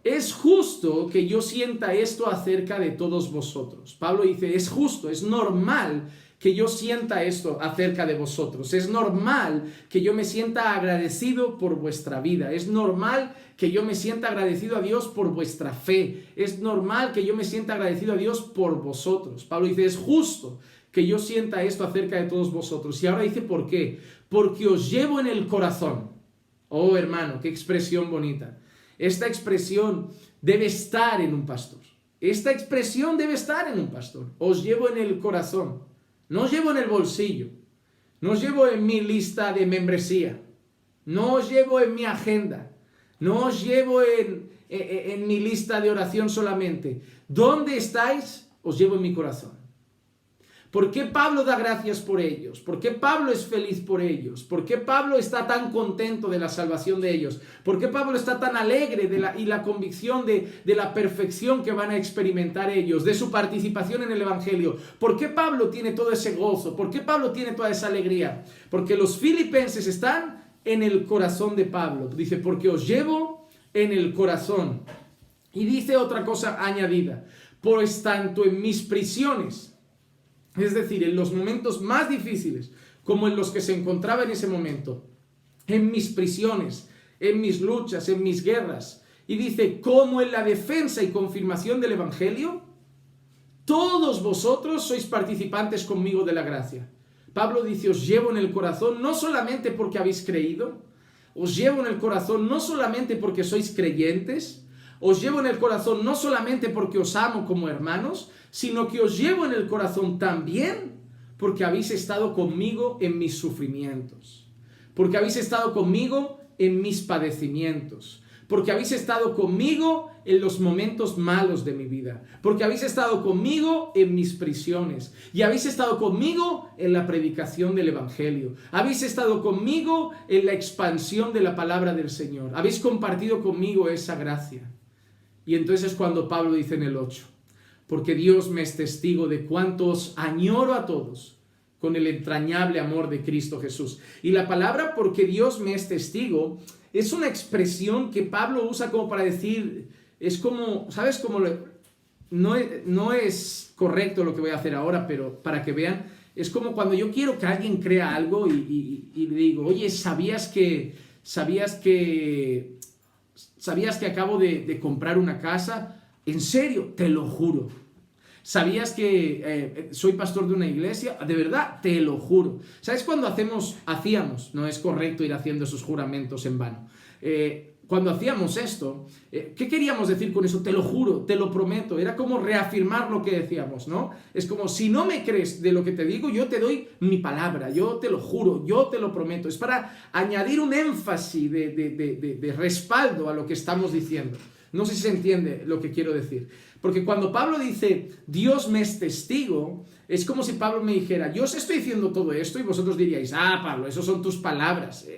Es justo que yo sienta esto acerca de todos vosotros. Pablo dice, es justo, es normal que yo sienta esto acerca de vosotros. Es normal que yo me sienta agradecido por vuestra vida. Es normal que yo me sienta agradecido a Dios por vuestra fe. Es normal que yo me sienta agradecido a Dios por vosotros. Pablo dice, es justo que yo sienta esto acerca de todos vosotros. Y ahora dice, ¿por qué? Porque os llevo en el corazón. Oh, hermano, qué expresión bonita. Esta expresión debe estar en un pastor. Esta expresión debe estar en un pastor. Os llevo en el corazón. No os llevo en el bolsillo. No os llevo en mi lista de membresía. No os llevo en mi agenda. No os llevo en mi lista de oración solamente. ¿Dónde estáis? Os llevo en mi corazón. ¿Por qué Pablo da gracias por ellos? ¿Por qué Pablo es feliz por ellos? ¿Por qué Pablo está tan contento de la salvación de ellos? ¿Por qué Pablo está tan alegre y la convicción de la perfección que van a experimentar ellos, de su participación en el Evangelio? ¿Por qué Pablo tiene todo ese gozo? ¿Por qué Pablo tiene toda esa alegría? Porque los filipenses están en el corazón de Pablo. Dice, porque os llevo en el corazón. Y dice otra cosa añadida, pues tanto en mis prisiones, es decir, en los momentos más difíciles, como en los que se encontraba en ese momento, en mis prisiones, en mis luchas, en mis guerras, y dice, como en la defensa y confirmación del Evangelio, todos vosotros sois participantes conmigo de la gracia. Pablo dice, os llevo en el corazón no solamente porque habéis creído, os llevo en el corazón no solamente porque sois creyentes, os llevo en el corazón no solamente porque os amo como hermanos, sino que os llevo en el corazón también porque habéis estado conmigo en mis sufrimientos, porque habéis estado conmigo en mis padecimientos, porque habéis estado conmigo en los momentos malos de mi vida, porque habéis estado conmigo en mis prisiones y habéis estado conmigo en la predicación del Evangelio, habéis estado conmigo en la expansión de la palabra del Señor, habéis compartido conmigo esa gracia. Y entonces es cuando Pablo dice en el 8, porque Dios me es testigo de cuánto os añoro a todos con el entrañable amor de Cristo Jesús. Y la palabra porque Dios me es testigo es una expresión que Pablo usa como para decir, es como, ¿sabes? Como no es correcto lo que voy a hacer ahora, pero para que vean, es como cuando yo quiero que alguien crea algo y le digo, oye, ¿sabías que acabo de comprar una casa? ¿En serio? Te lo juro. ¿Sabías que soy pastor de una iglesia? De verdad, te lo juro. ¿Sabes cuando hacíamos? No es correcto ir haciendo esos juramentos en vano. Cuando hacíamos esto, ¿qué queríamos decir con eso? Te lo juro, te lo prometo. Era como reafirmar lo que decíamos, ¿no? Es como, si no me crees de lo que te digo, yo te doy mi palabra, yo te lo juro, yo te lo prometo. Es para añadir un énfasis de respaldo a lo que estamos diciendo. No sé si se entiende lo que quiero decir. Porque cuando Pablo dice, Dios me es testigo, es como si Pablo me dijera, yo os estoy diciendo todo esto y vosotros diríais, Pablo, esas son tus palabras.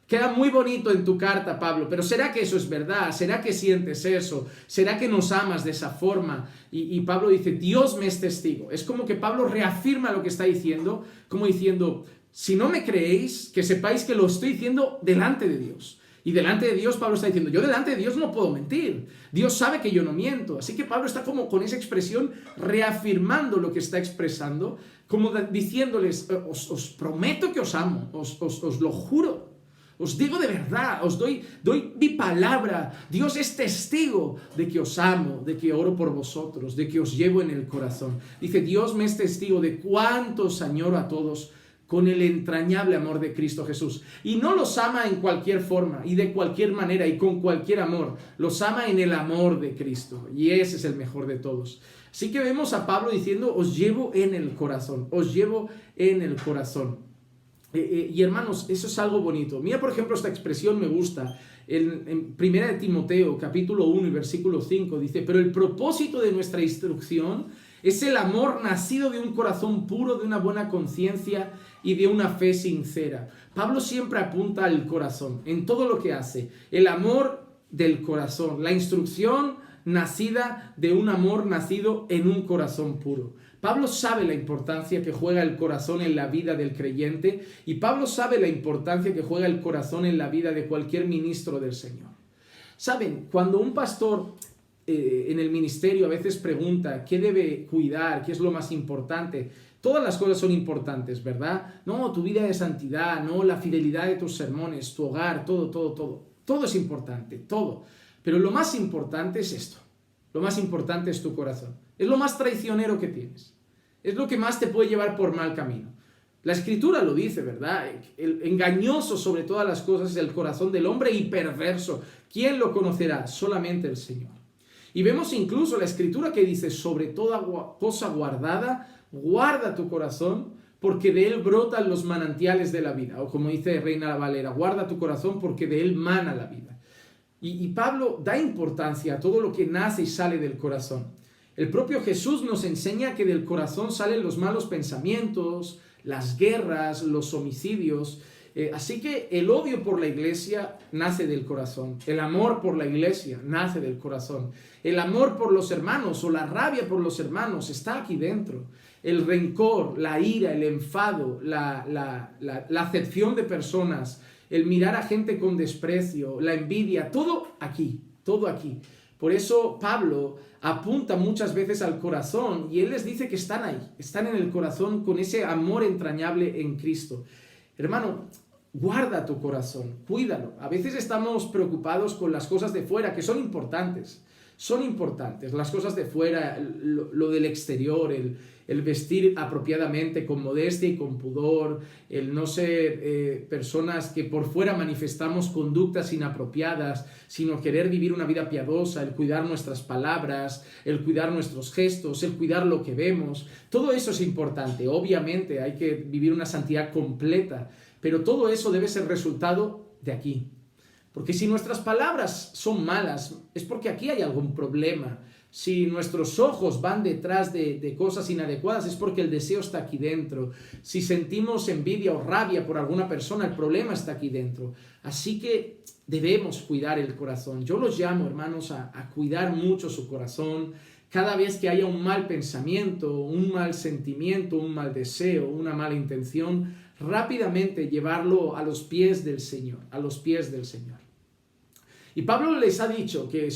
Queda muy bonito en tu carta, Pablo, pero ¿será que eso es verdad? ¿Será que sientes eso? ¿Será que nos amas de esa forma? Y Pablo dice, Dios me es testigo. Es como que Pablo reafirma lo que está diciendo, como diciendo, si no me creéis, que sepáis que lo estoy diciendo delante de Dios. Y delante de Dios, Pablo está diciendo, yo delante de Dios no puedo mentir. Dios sabe que yo no miento. Así que Pablo está como con esa expresión reafirmando lo que está expresando, como diciéndoles, os prometo que os amo, os lo juro. Os digo de verdad, os doy mi palabra. Dios es testigo de que os amo, de que oro por vosotros, de que os llevo en el corazón. Dice, Dios me es testigo de cuánto os añoro a todos con el entrañable amor de Cristo Jesús. Y no los ama en cualquier forma y de cualquier manera y con cualquier amor. Los ama en el amor de Cristo. Y ese es el mejor de todos. Así que vemos a Pablo diciendo, os llevo en el corazón. Os llevo en el corazón. Y hermanos, eso es algo bonito. Mira, por ejemplo, esta expresión me gusta. En 1 de Timoteo, capítulo 1 y versículo 5, dice, pero el propósito de nuestra instrucción es el amor nacido de un corazón puro, de una buena conciencia y de una fe sincera. Pablo siempre apunta al corazón en todo lo que hace. El amor del corazón, la instrucción nacida de un amor nacido en un corazón puro. Pablo sabe la importancia que juega el corazón en la vida del creyente y Pablo sabe la importancia que juega el corazón en la vida de cualquier ministro del Señor. Saben, cuando un pastor en el ministerio a veces pregunta qué debe cuidar, qué es lo más importante, todas las cosas son importantes, ¿verdad? No, tu vida de santidad, no, la fidelidad de tus sermones, tu hogar, todo es importante, todo. Pero lo más importante es esto, lo más importante es tu corazón, es lo más traicionero que tienes, es lo que más te puede llevar por mal camino. La Escritura lo dice, ¿verdad? El engañoso sobre todas las cosas es el corazón del hombre y perverso. ¿Quién lo conocerá? Solamente el Señor. Y vemos incluso la Escritura que dice, sobre toda cosa guardada, guarda tu corazón, porque de él brotan los manantiales de la vida. O como dice Reina Valera, guarda tu corazón porque de él mana la vida. Y Pablo da importancia a todo lo que nace y sale del corazón. El propio Jesús nos enseña que del corazón salen los malos pensamientos, las guerras, los homicidios. Así que el odio por la iglesia nace del corazón. El amor por la iglesia nace del corazón. El amor por los hermanos o la rabia por los hermanos está aquí dentro. El rencor, la ira, el enfado, la acepción de personas, el mirar a gente con desprecio, la envidia, todo aquí, todo aquí. Por eso Pablo apunta muchas veces al corazón y él les dice que están ahí, están en el corazón con ese amor entrañable en Cristo. Hermano, guarda tu corazón, cuídalo. A veces estamos preocupados con las cosas de fuera, que son importantes, las cosas de fuera, lo del exterior, el vestir apropiadamente, con modestia y con pudor, el no ser personas que por fuera manifestamos conductas inapropiadas, sino querer vivir una vida piadosa, el cuidar nuestras palabras, el cuidar nuestros gestos, el cuidar lo que vemos. Todo eso es importante. Obviamente hay que vivir una santidad completa, pero todo eso debe ser resultado de aquí. Porque si nuestras palabras son malas, es porque aquí hay algún problema. Si nuestros ojos van detrás de cosas inadecuadas, es porque el deseo está aquí dentro. Si sentimos envidia o rabia por alguna persona, el problema está aquí dentro. Así que debemos cuidar el corazón. Yo los llamo, hermanos, a cuidar mucho su corazón. Cada vez que haya un mal pensamiento, un mal sentimiento, un mal deseo, una mala intención, rápidamente llevarlo a los pies del Señor, a los pies del Señor. Y Pablo les ha dicho que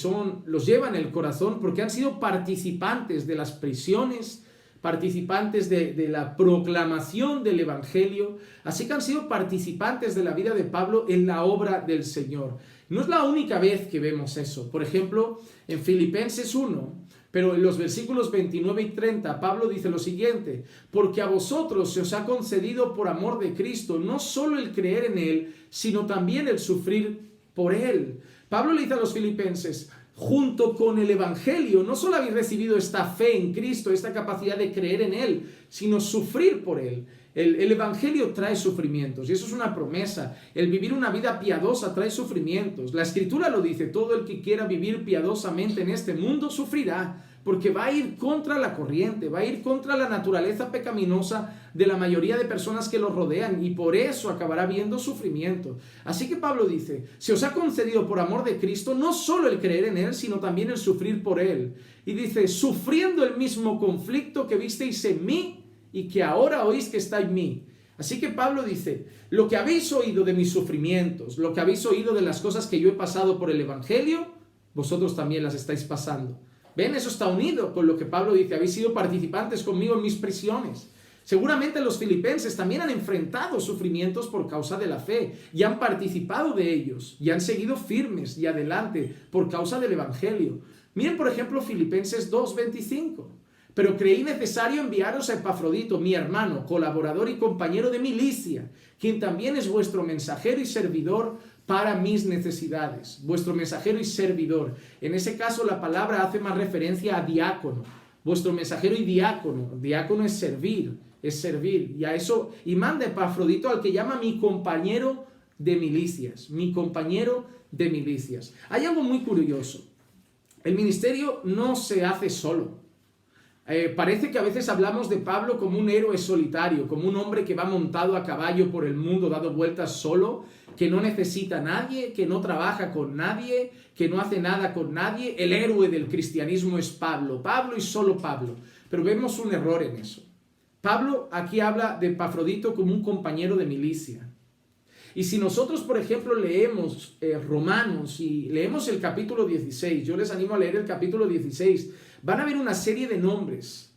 los lleva en el corazón porque han sido participantes de las prisiones, participantes de la proclamación del Evangelio, así que han sido participantes de la vida de Pablo en la obra del Señor. No es la única vez que vemos eso. Por ejemplo, en Filipenses 1, pero en los versículos 29 y 30, Pablo dice lo siguiente: porque a vosotros se os ha concedido por amor de Cristo, no solo el creer en Él, sino también el sufrir por Él. Pablo le dice a los filipenses: junto con el Evangelio, no solo habéis recibido esta fe en Cristo, esta capacidad de creer en Él, sino sufrir por Él. El Evangelio trae sufrimientos y eso es una promesa. El vivir una vida piadosa trae sufrimientos. La Escritura lo dice: todo el que quiera vivir piadosamente en este mundo sufrirá, porque va a ir contra la corriente, va a ir contra la naturaleza pecaminosa de la mayoría de personas que lo rodean y por eso acabará viendo sufrimiento. Así que Pablo dice: se os ha concedido por amor de Cristo no solo el creer en Él, sino también el sufrir por Él. Y dice: sufriendo el mismo conflicto que visteis en mí y que ahora oís que está en mí. Así que Pablo dice: lo que habéis oído de mis sufrimientos, lo que habéis oído de las cosas que yo he pasado por el Evangelio, vosotros también las estáis pasando. ¿Ven? Eso está unido con lo que Pablo dice: habéis sido participantes conmigo en mis prisiones. Seguramente los filipenses también han enfrentado sufrimientos por causa de la fe y han participado de ellos y han seguido firmes y adelante por causa del Evangelio. Miren, por ejemplo, Filipenses 2:25. Pero creí necesario enviaros a Epafrodito, mi hermano, colaborador y compañero de milicia, quien también es vuestro mensajero y servidor para mis necesidades. Vuestro mensajero y servidor. En ese caso la palabra hace más referencia a diácono. Vuestro mensajero y diácono. Diácono es servir. Y a eso, y manda Epafrodito al que llama mi compañero de milicias. Mi compañero de milicias. Hay algo muy curioso. El ministerio no se hace solo. Parece que a veces hablamos de Pablo como un héroe solitario, como un hombre que va montado a caballo por el mundo, dando vueltas solo, que no necesita a nadie, que no trabaja con nadie, que no hace nada con nadie. El héroe del cristianismo es Pablo, Pablo y solo Pablo. Pero vemos un error en eso. Pablo aquí habla de Epafrodito como un compañero de milicia. Y si nosotros, por ejemplo, leemos Romanos y leemos el capítulo 16, yo les animo a leer el capítulo 16, van a ver una serie de nombres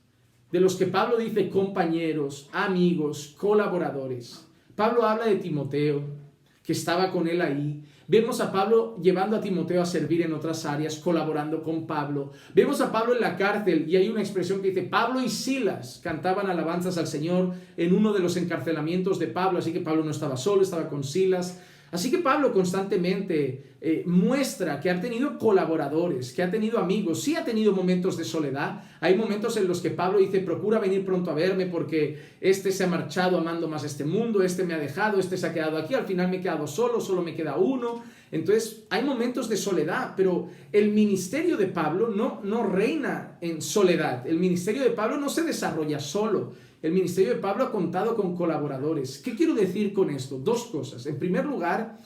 de los que Pablo dice compañeros, amigos, colaboradores. Pablo habla de Timoteo, que estaba con él ahí. Vemos a Pablo llevando a Timoteo a servir en otras áreas, colaborando con Pablo. Vemos a Pablo en la cárcel y hay una expresión que dice: Pablo y Silas cantaban alabanzas al Señor en uno de los encarcelamientos de Pablo. Así que Pablo no estaba solo, estaba con Silas. Así que Pablo constantemente muestra que ha tenido colaboradores, que ha tenido amigos. Sí ha tenido momentos de soledad. Hay momentos en los que Pablo dice: procura venir pronto a verme porque este se ha marchado amando más este mundo, este me ha dejado, este se ha quedado aquí, al final me he quedado solo me queda uno. Entonces hay momentos de soledad, pero el ministerio de Pablo no reina en soledad. El ministerio de Pablo no se desarrolla solo. El ministerio de Pablo ha contado con colaboradores. ¿Qué quiero decir con esto? Dos cosas. En primer lugar,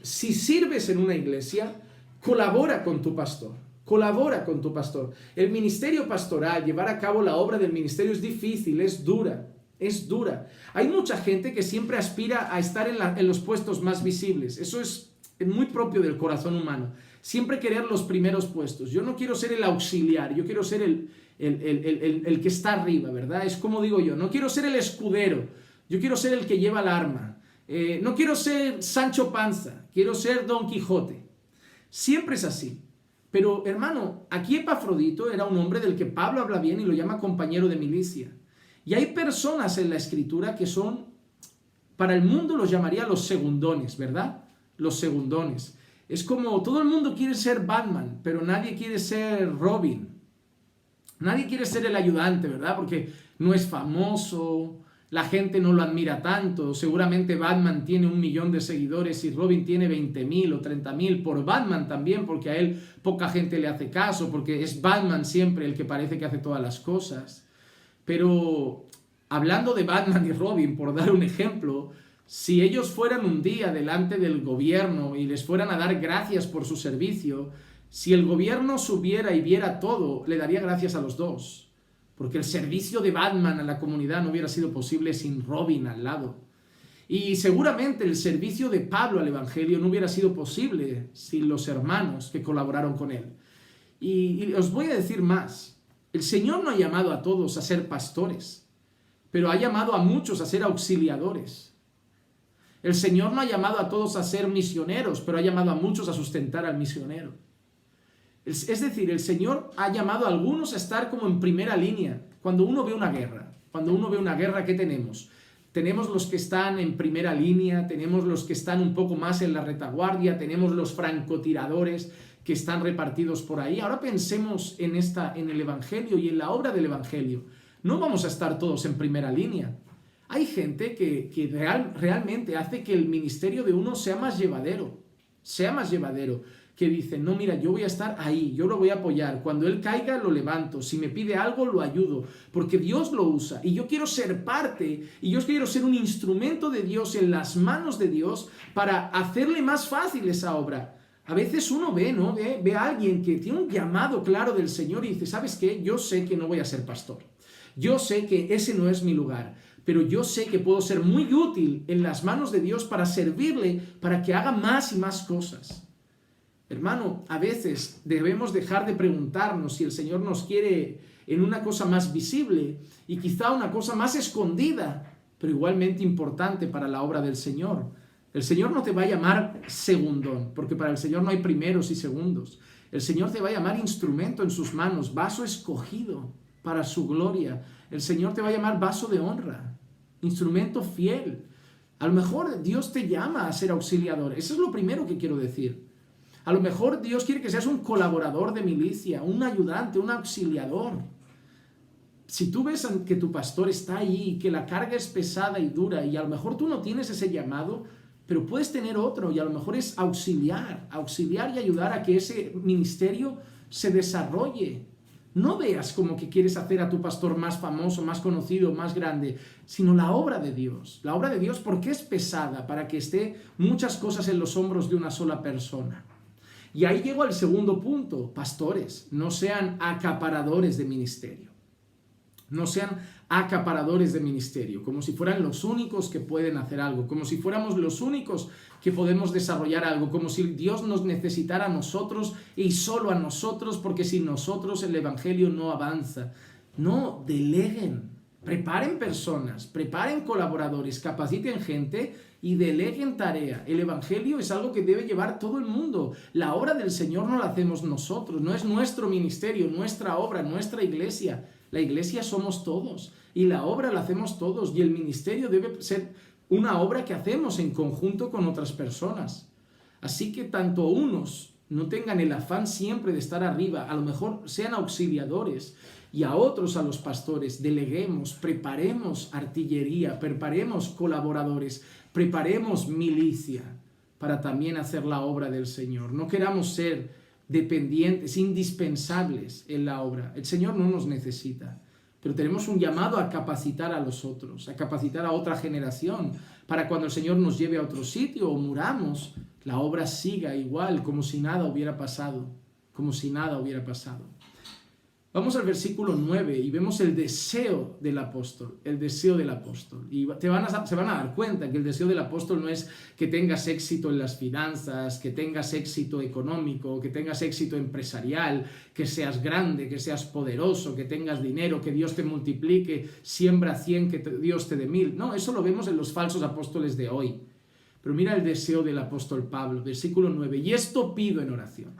si sirves en una iglesia, colabora con tu pastor. Colabora con tu pastor. El ministerio pastoral, llevar a cabo la obra del ministerio es difícil, es dura. Es dura. Hay mucha gente que siempre aspira a estar en los puestos más visibles. Eso es muy propio del corazón humano. Siempre querer los primeros puestos. Yo no quiero ser el auxiliar, yo quiero ser el que está arriba, ¿verdad? Es como digo yo, no quiero ser el escudero, yo quiero ser el que lleva el arma. No quiero ser Sancho Panza, quiero ser Don Quijote. Siempre es así. Pero, hermano, aquí Epafrodito era un hombre del que Pablo habla bien y lo llama compañero de milicia. Y hay personas en la Escritura que son, para el mundo los llamaría los segundones, ¿verdad? Los segundones. Es como todo el mundo quiere ser Batman, pero nadie quiere ser Robin. Nadie quiere ser el ayudante, ¿verdad? Porque no es famoso, la gente no lo admira tanto. Seguramente Batman tiene 1 millón de seguidores y Robin tiene 20.000 o 30.000 por Batman también, porque a él poca gente le hace caso, porque es Batman siempre el que parece que hace todas las cosas. Pero hablando de Batman y Robin, por dar un ejemplo, si ellos fueran un día delante del gobierno y les fueran a dar gracias por su servicio, si el gobierno subiera y viera todo, le daría gracias a los dos. Porque el servicio de Batman a la comunidad no hubiera sido posible sin Robin al lado. Y seguramente el servicio de Pablo al Evangelio no hubiera sido posible sin los hermanos que colaboraron con él. Y os voy a decir más. El Señor no ha llamado a todos a ser pastores, pero ha llamado a muchos a ser auxiliadores. El Señor no ha llamado a todos a ser misioneros, pero ha llamado a muchos a sustentar al misionero. Es decir, el Señor ha llamado a algunos a estar como en primera línea. Cuando uno ve una guerra, ¿qué tenemos? Tenemos los que están en primera línea, tenemos los que están un poco más en la retaguardia, tenemos los francotiradores que están repartidos por ahí. Ahora pensemos en el Evangelio y en la obra del Evangelio. No vamos a estar todos en primera línea. Hay gente que realmente hace que el ministerio de uno sea más llevadero, que dice, no, mira, yo voy a estar ahí, yo lo voy a apoyar, cuando él caiga lo levanto, si me pide algo lo ayudo, porque Dios lo usa y yo quiero ser parte y yo quiero ser un instrumento de Dios en las manos de Dios para hacerle más fácil esa obra. A veces uno ve a alguien que tiene un llamado claro del Señor y dice, ¿sabes qué? Yo sé que no voy a ser pastor, yo sé que ese no es mi lugar, pero yo sé que puedo ser muy útil en las manos de Dios para servirle, para que haga más y más cosas. Hermano, a veces debemos dejar de preguntarnos si el Señor nos quiere en una cosa más visible y quizá una cosa más escondida, pero igualmente importante para la obra del Señor. El Señor no te va a llamar segundón, porque para el Señor no hay primeros y segundos. El Señor te va a llamar instrumento en sus manos, vaso escogido para su gloria. El Señor te va a llamar vaso de honra, instrumento fiel. A lo mejor Dios te llama a ser auxiliador. Eso es lo primero que quiero decir. A lo mejor Dios quiere que seas un colaborador de milicia, un ayudante, un auxiliador. Si tú ves que tu pastor está ahí, que la carga es pesada y dura, y a lo mejor tú no tienes ese llamado, pero puedes tener otro, y a lo mejor es auxiliar y ayudar a que ese ministerio se desarrolle. No veas como que quieres hacer a tu pastor más famoso, más conocido, más grande, sino la obra de Dios. La obra de Dios, porque es pesada, para que esté muchas cosas en los hombros de una sola persona. Y ahí llego al segundo punto. Pastores, no sean acaparadores de ministerio. No sean acaparadores de ministerio, como si fueran los únicos que pueden hacer algo, como si fuéramos los únicos que podemos desarrollar algo, como si Dios nos necesitara a nosotros y solo a nosotros, porque sin nosotros el Evangelio no avanza. No, deleguen, preparen personas, preparen colaboradores, capaciten gente y deleguen tarea. El Evangelio es algo que debe llevar todo el mundo. La obra del Señor no la hacemos nosotros, no es nuestro ministerio, nuestra obra, nuestra iglesia. La iglesia somos todos y la obra la hacemos todos y el ministerio debe ser una obra que hacemos en conjunto con otras personas. Así que tanto unos no tengan el afán siempre de estar arriba, a lo mejor sean auxiliadores, y a otros, a los pastores, deleguemos, preparemos artillería, preparemos colaboradores, preparemos milicia para también hacer la obra del Señor. No queramos ser dependientes, indispensables en la obra. El Señor no nos necesita, pero tenemos un llamado a capacitar a los otros, a capacitar a otra generación, para cuando el Señor nos lleve a otro sitio o muramos, la obra siga igual, como si nada hubiera pasado, como si nada hubiera pasado. Vamos al versículo 9 y vemos el deseo del apóstol, Y se van a dar cuenta que el deseo del apóstol no es que tengas éxito en las finanzas, que tengas éxito económico, que tengas éxito empresarial, que seas grande, que seas poderoso, que tengas dinero, que Dios te multiplique, siembra 100, que Dios te dé 1000. No, eso lo vemos en los falsos apóstoles de hoy. Pero mira el deseo del apóstol Pablo, versículo 9, y esto pido en oración.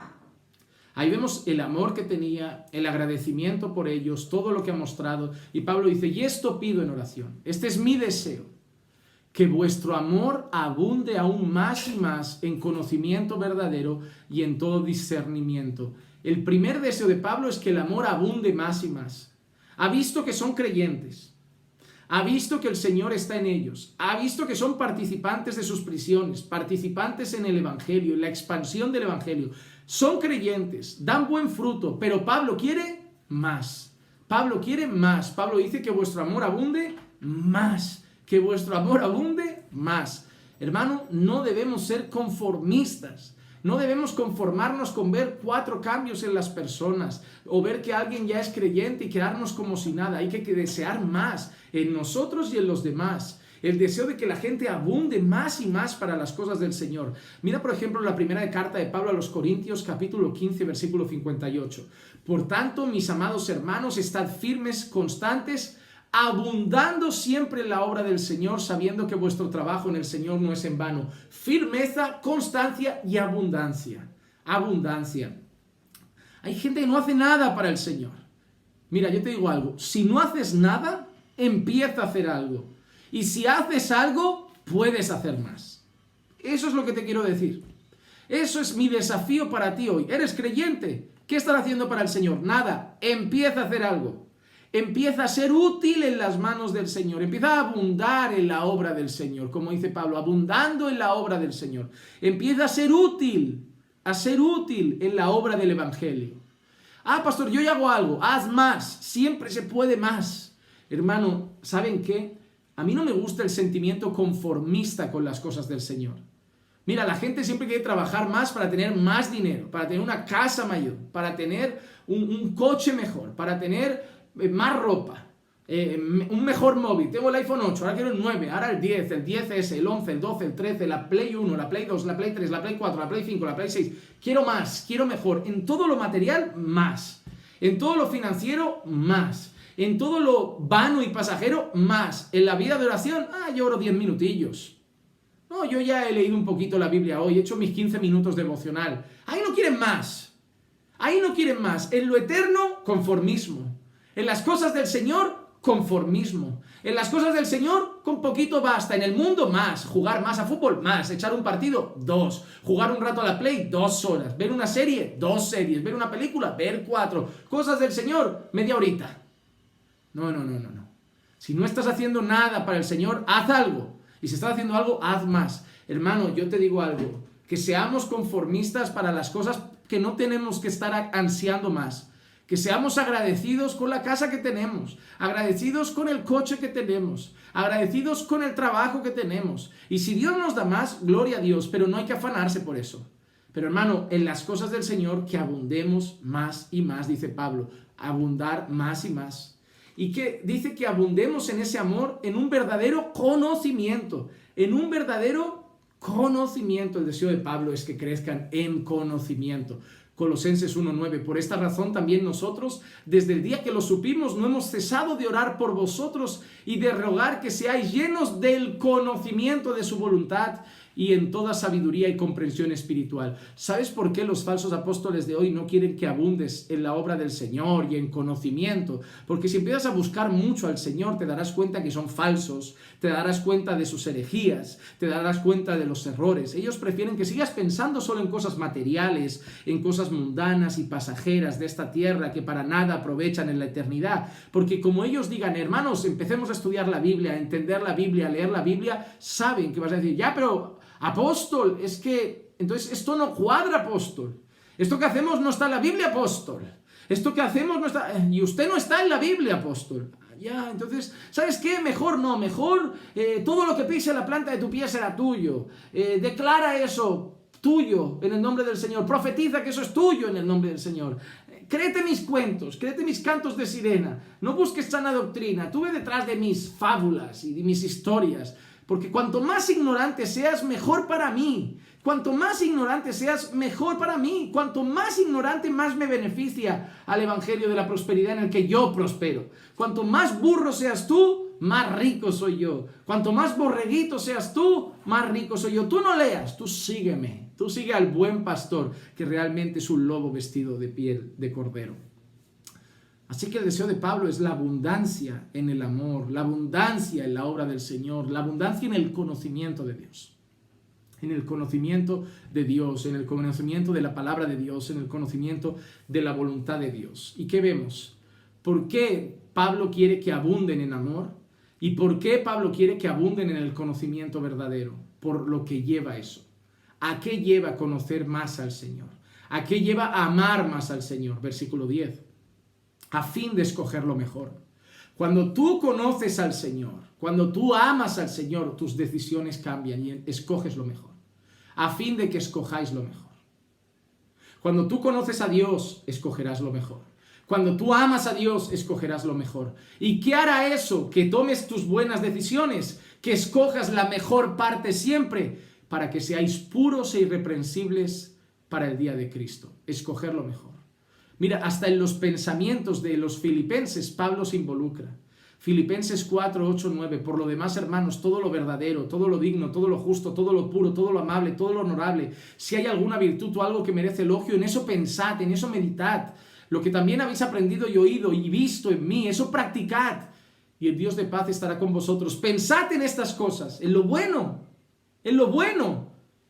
Ahí vemos el amor que tenía, el agradecimiento por ellos, todo lo que ha mostrado. Y Pablo dice, y esto pido en oración. Este es mi deseo, que vuestro amor abunde aún más y más en conocimiento verdadero y en todo discernimiento. El primer deseo de Pablo es que el amor abunde más y más. Ha visto que son creyentes. ha visto que el Señor está en ellos, ha visto que son participantes de sus prisiones, participantes en el Evangelio, en la expansión del Evangelio, son creyentes, dan buen fruto, pero Pablo quiere más. Pablo quiere más. Pablo dice que vuestro amor abunde más, que vuestro amor abunde más. Hermano, no debemos ser conformistas. No debemos conformarnos con ver 4 cambios en las personas o ver que alguien ya es creyente y quedarnos como si nada. Hay que desear más en nosotros y en los demás. El deseo de que la gente abunde más y más para las cosas del Señor. Mira, por ejemplo, la primera carta de Pablo a los Corintios, capítulo 15, versículo 58. Por tanto, mis amados hermanos, estad firmes, constantes, abundando siempre en la obra del Señor, sabiendo que vuestro trabajo en el Señor no es en vano. Firmeza, constancia y abundancia. Abundancia. Hay gente que no hace nada para el Señor. Mira, yo te digo algo. Si no haces nada, empieza a hacer algo. Y si haces algo, puedes hacer más. Eso es lo que te quiero decir. Eso es mi desafío para ti hoy. ¿Eres creyente? ¿Qué estás haciendo para el Señor? Nada. Empieza a hacer algo. Empieza a ser útil en las manos del Señor. Empieza a abundar en la obra del Señor. Como dice Pablo, abundando en la obra del Señor. Empieza a ser útil en la obra del Evangelio. Ah, pastor, yo ya hago algo. Haz más. Siempre se puede más. Hermano, ¿saben qué? A mí no me gusta el sentimiento conformista con las cosas del Señor. Mira, la gente siempre quiere trabajar más para tener más dinero, para tener una casa mayor, para tener un coche mejor, para tener más ropa, un mejor móvil. Tengo el iPhone 8, ahora quiero el 9, ahora el 10, el 10S, el 11, el 12, el 13, la Play 1, la Play 2, la Play 3, la Play 4, la Play 5, la Play 6. Quiero más, quiero mejor. En todo lo material, más. En todo lo financiero, más. En todo lo vano y pasajero, más. En la vida de oración, yo oro 10 minutillos. No, yo ya he leído un poquito la Biblia hoy, he hecho mis 15 minutos devocional. Ahí no quieren más. Ahí no quieren más. En lo eterno, conformismo. En las cosas del Señor, conformismo. En las cosas del Señor, con poquito basta. En el mundo, más. Jugar más a fútbol, más. Echar un partido, 2. Jugar un rato a la Play, 2 horas. Ver una serie, 2 series. Ver una película, ver 4. Cosas del Señor, media horita. No. Si no estás haciendo nada para el Señor, haz algo. Y si estás haciendo algo, haz más. Hermano, yo te digo algo. Que seamos conformistas para las cosas que no tenemos que estar ansiando más. Que seamos agradecidos con la casa que tenemos, agradecidos con el coche que tenemos, agradecidos con el trabajo que tenemos. Y si Dios nos da más, gloria a Dios, pero no hay que afanarse por eso. Pero hermano, en las cosas del Señor, que abundemos más y más, dice Pablo, abundar más y más. Y que dice que abundemos en ese amor, en un verdadero conocimiento, El deseo de Pablo es que crezcan en conocimiento. Colosenses 1:9. Por esta razón también nosotros, desde el día que lo supimos, no hemos cesado de orar por vosotros y de rogar que seáis llenos del conocimiento de su voluntad y en toda sabiduría y comprensión espiritual. ¿Sabes por qué los falsos apóstoles de hoy no quieren que abundes en la obra del Señor y en conocimiento? Porque si empiezas a buscar mucho al Señor, te darás cuenta que son falsos, te darás cuenta de sus herejías, te darás cuenta de los errores. Ellos prefieren que sigas pensando solo en cosas materiales, en cosas mundanas y pasajeras de esta tierra que para nada aprovechan en la eternidad. Porque como ellos digan, hermanos, empecemos a estudiar la Biblia, a entender la Biblia, a leer la Biblia, saben que vas a decir, ya, pero apóstol, es que, entonces esto no cuadra, apóstol. Esto que hacemos no está en la Biblia, apóstol. Esto que hacemos no está, y usted no está en la Biblia, apóstol. Ya, entonces, ¿sabes qué? Mejor todo lo que pise la planta de tu pie será tuyo. Declara eso tuyo en el nombre del Señor. Profetiza que eso es tuyo en el nombre del Señor. Créete mis cuentos, créete mis cantos de sirena. No busques sana doctrina. Tú ve detrás de mis fábulas y de mis historias. Porque cuanto más ignorante seas, mejor para mí. Cuanto más ignorante seas, mejor para mí. Cuanto más ignorante, más me beneficia al evangelio de la prosperidad en el que yo prospero. Cuanto más burro seas tú, más rico soy yo. Cuanto más borreguito seas tú, más rico soy yo. Tú no leas, tú sígueme. Tú sigue al buen pastor, que realmente es un lobo vestido de piel de cordero. Así que el deseo de Pablo es la abundancia en el amor, la abundancia en la obra del Señor, la abundancia en el conocimiento de Dios. En el conocimiento de Dios, en el conocimiento de la palabra de Dios, en el conocimiento de la voluntad de Dios. ¿Y qué vemos? ¿Por qué Pablo quiere que abunden en amor? ¿Y por qué Pablo quiere que abunden en el conocimiento verdadero? Por lo que lleva eso. ¿A qué lleva conocer más al Señor? ¿A qué lleva amar más al Señor? Versículo 10. A fin de escoger lo mejor. Cuando tú conoces al Señor, cuando tú amas al Señor, tus decisiones cambian y escoges lo mejor. A fin de que escojáis lo mejor. Cuando tú conoces a Dios, escogerás lo mejor. Cuando tú amas a Dios, escogerás lo mejor. ¿Y qué hará eso? Que tomes tus buenas decisiones, que escojas la mejor parte siempre, para que seáis puros e irreprensibles para el día de Cristo. Escoger lo mejor. Mira, hasta en los pensamientos de los filipenses, Pablo se involucra. Filipenses 4, 8, 9. Por lo demás, hermanos, todo lo verdadero, todo lo digno, todo lo justo, todo lo puro, todo lo amable, todo lo honorable, si hay alguna virtud o algo que merece elogio, en eso pensad, en eso meditad. Lo que también habéis aprendido y oído y visto en mí, eso practicad. Y el Dios de paz estará con vosotros. Pensad en estas cosas, en lo bueno,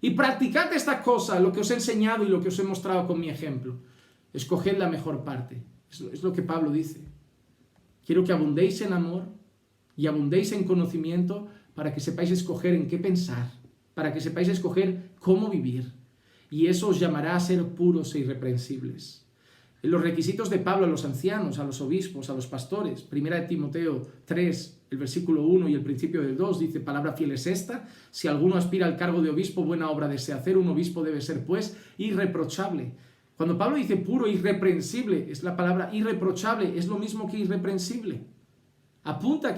y practicad estas cosas, lo que os he enseñado y lo que os he mostrado con mi ejemplo. Escoged la mejor parte. Es lo que Pablo dice. Quiero que abundéis en amor y abundéis en conocimiento para que sepáis escoger en qué pensar, para que sepáis escoger cómo vivir. Y eso os llamará a ser puros e irreprensibles. En los requisitos de Pablo a los ancianos, a los obispos, a los pastores, 1 de Timoteo 3, el versículo 1 y el principio del 2, dice, palabra fiel es esta, si alguno aspira al cargo de obispo, buena obra desea hacer, un obispo debe ser, pues, irreprochable. Cuando Pablo dice puro, irreprensible, es la palabra irreprochable, es lo mismo que irreprensible. Apunta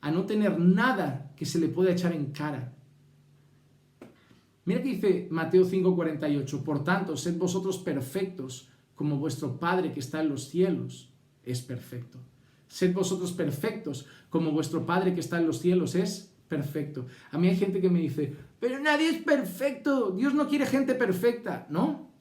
a no tener nada que se le pueda echar en cara. Mira que dice Mateo 5:48, por tanto, sed vosotros perfectos, como vuestro Padre que está en los cielos es perfecto. Sed vosotros perfectos, como vuestro Padre que está en los cielos es perfecto. A mí hay gente que me dice, pero nadie es perfecto, Dios no quiere gente perfecta. No.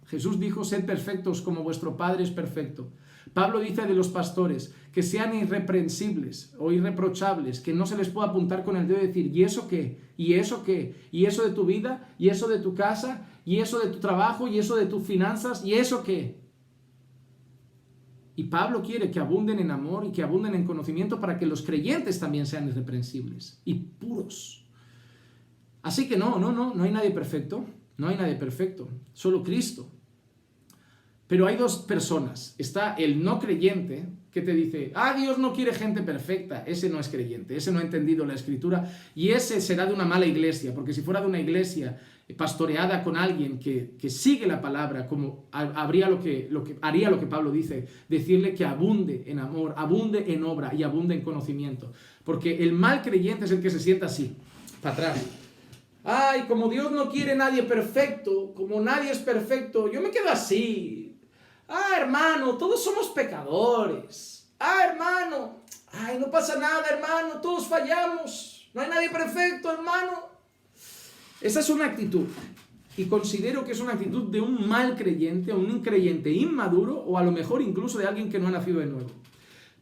Jesús dijo, sed perfectos como vuestro Padre es perfecto. Pablo dice de los pastores que sean irreprensibles o irreprochables, que no se les pueda apuntar con el dedo y decir, ¿y eso qué? ¿Y eso qué? ¿Y eso de tu vida? ¿Y eso de tu casa? ¿Y eso de tu trabajo? ¿Y eso de tus finanzas? ¿Y eso qué? Y Pablo quiere que abunden en amor y que abunden en conocimiento para que los creyentes también sean irreprensibles y puros. Así que no hay nadie perfecto, no hay nadie perfecto, solo Cristo. Pero hay dos personas. Está el no creyente que te dice, Dios no quiere gente perfecta. Ese no es creyente, ese no ha entendido la Escritura y ese será de una mala iglesia, porque si fuera de una iglesia pastoreada con alguien que sigue la palabra, como haría lo que Pablo dice, decirle que abunde en amor, abunde en obra y abunde en conocimiento. Porque el mal creyente es el que se sienta así, para atrás. Como Dios no quiere nadie perfecto, como nadie es perfecto, yo me quedo así. Hermano, todos somos pecadores. Hermano, no pasa nada, hermano, todos fallamos. No hay nadie perfecto, hermano. Esa es una actitud. Y considero que es una actitud de un mal creyente, o un creyente inmaduro, o a lo mejor incluso de alguien que no ha nacido de nuevo.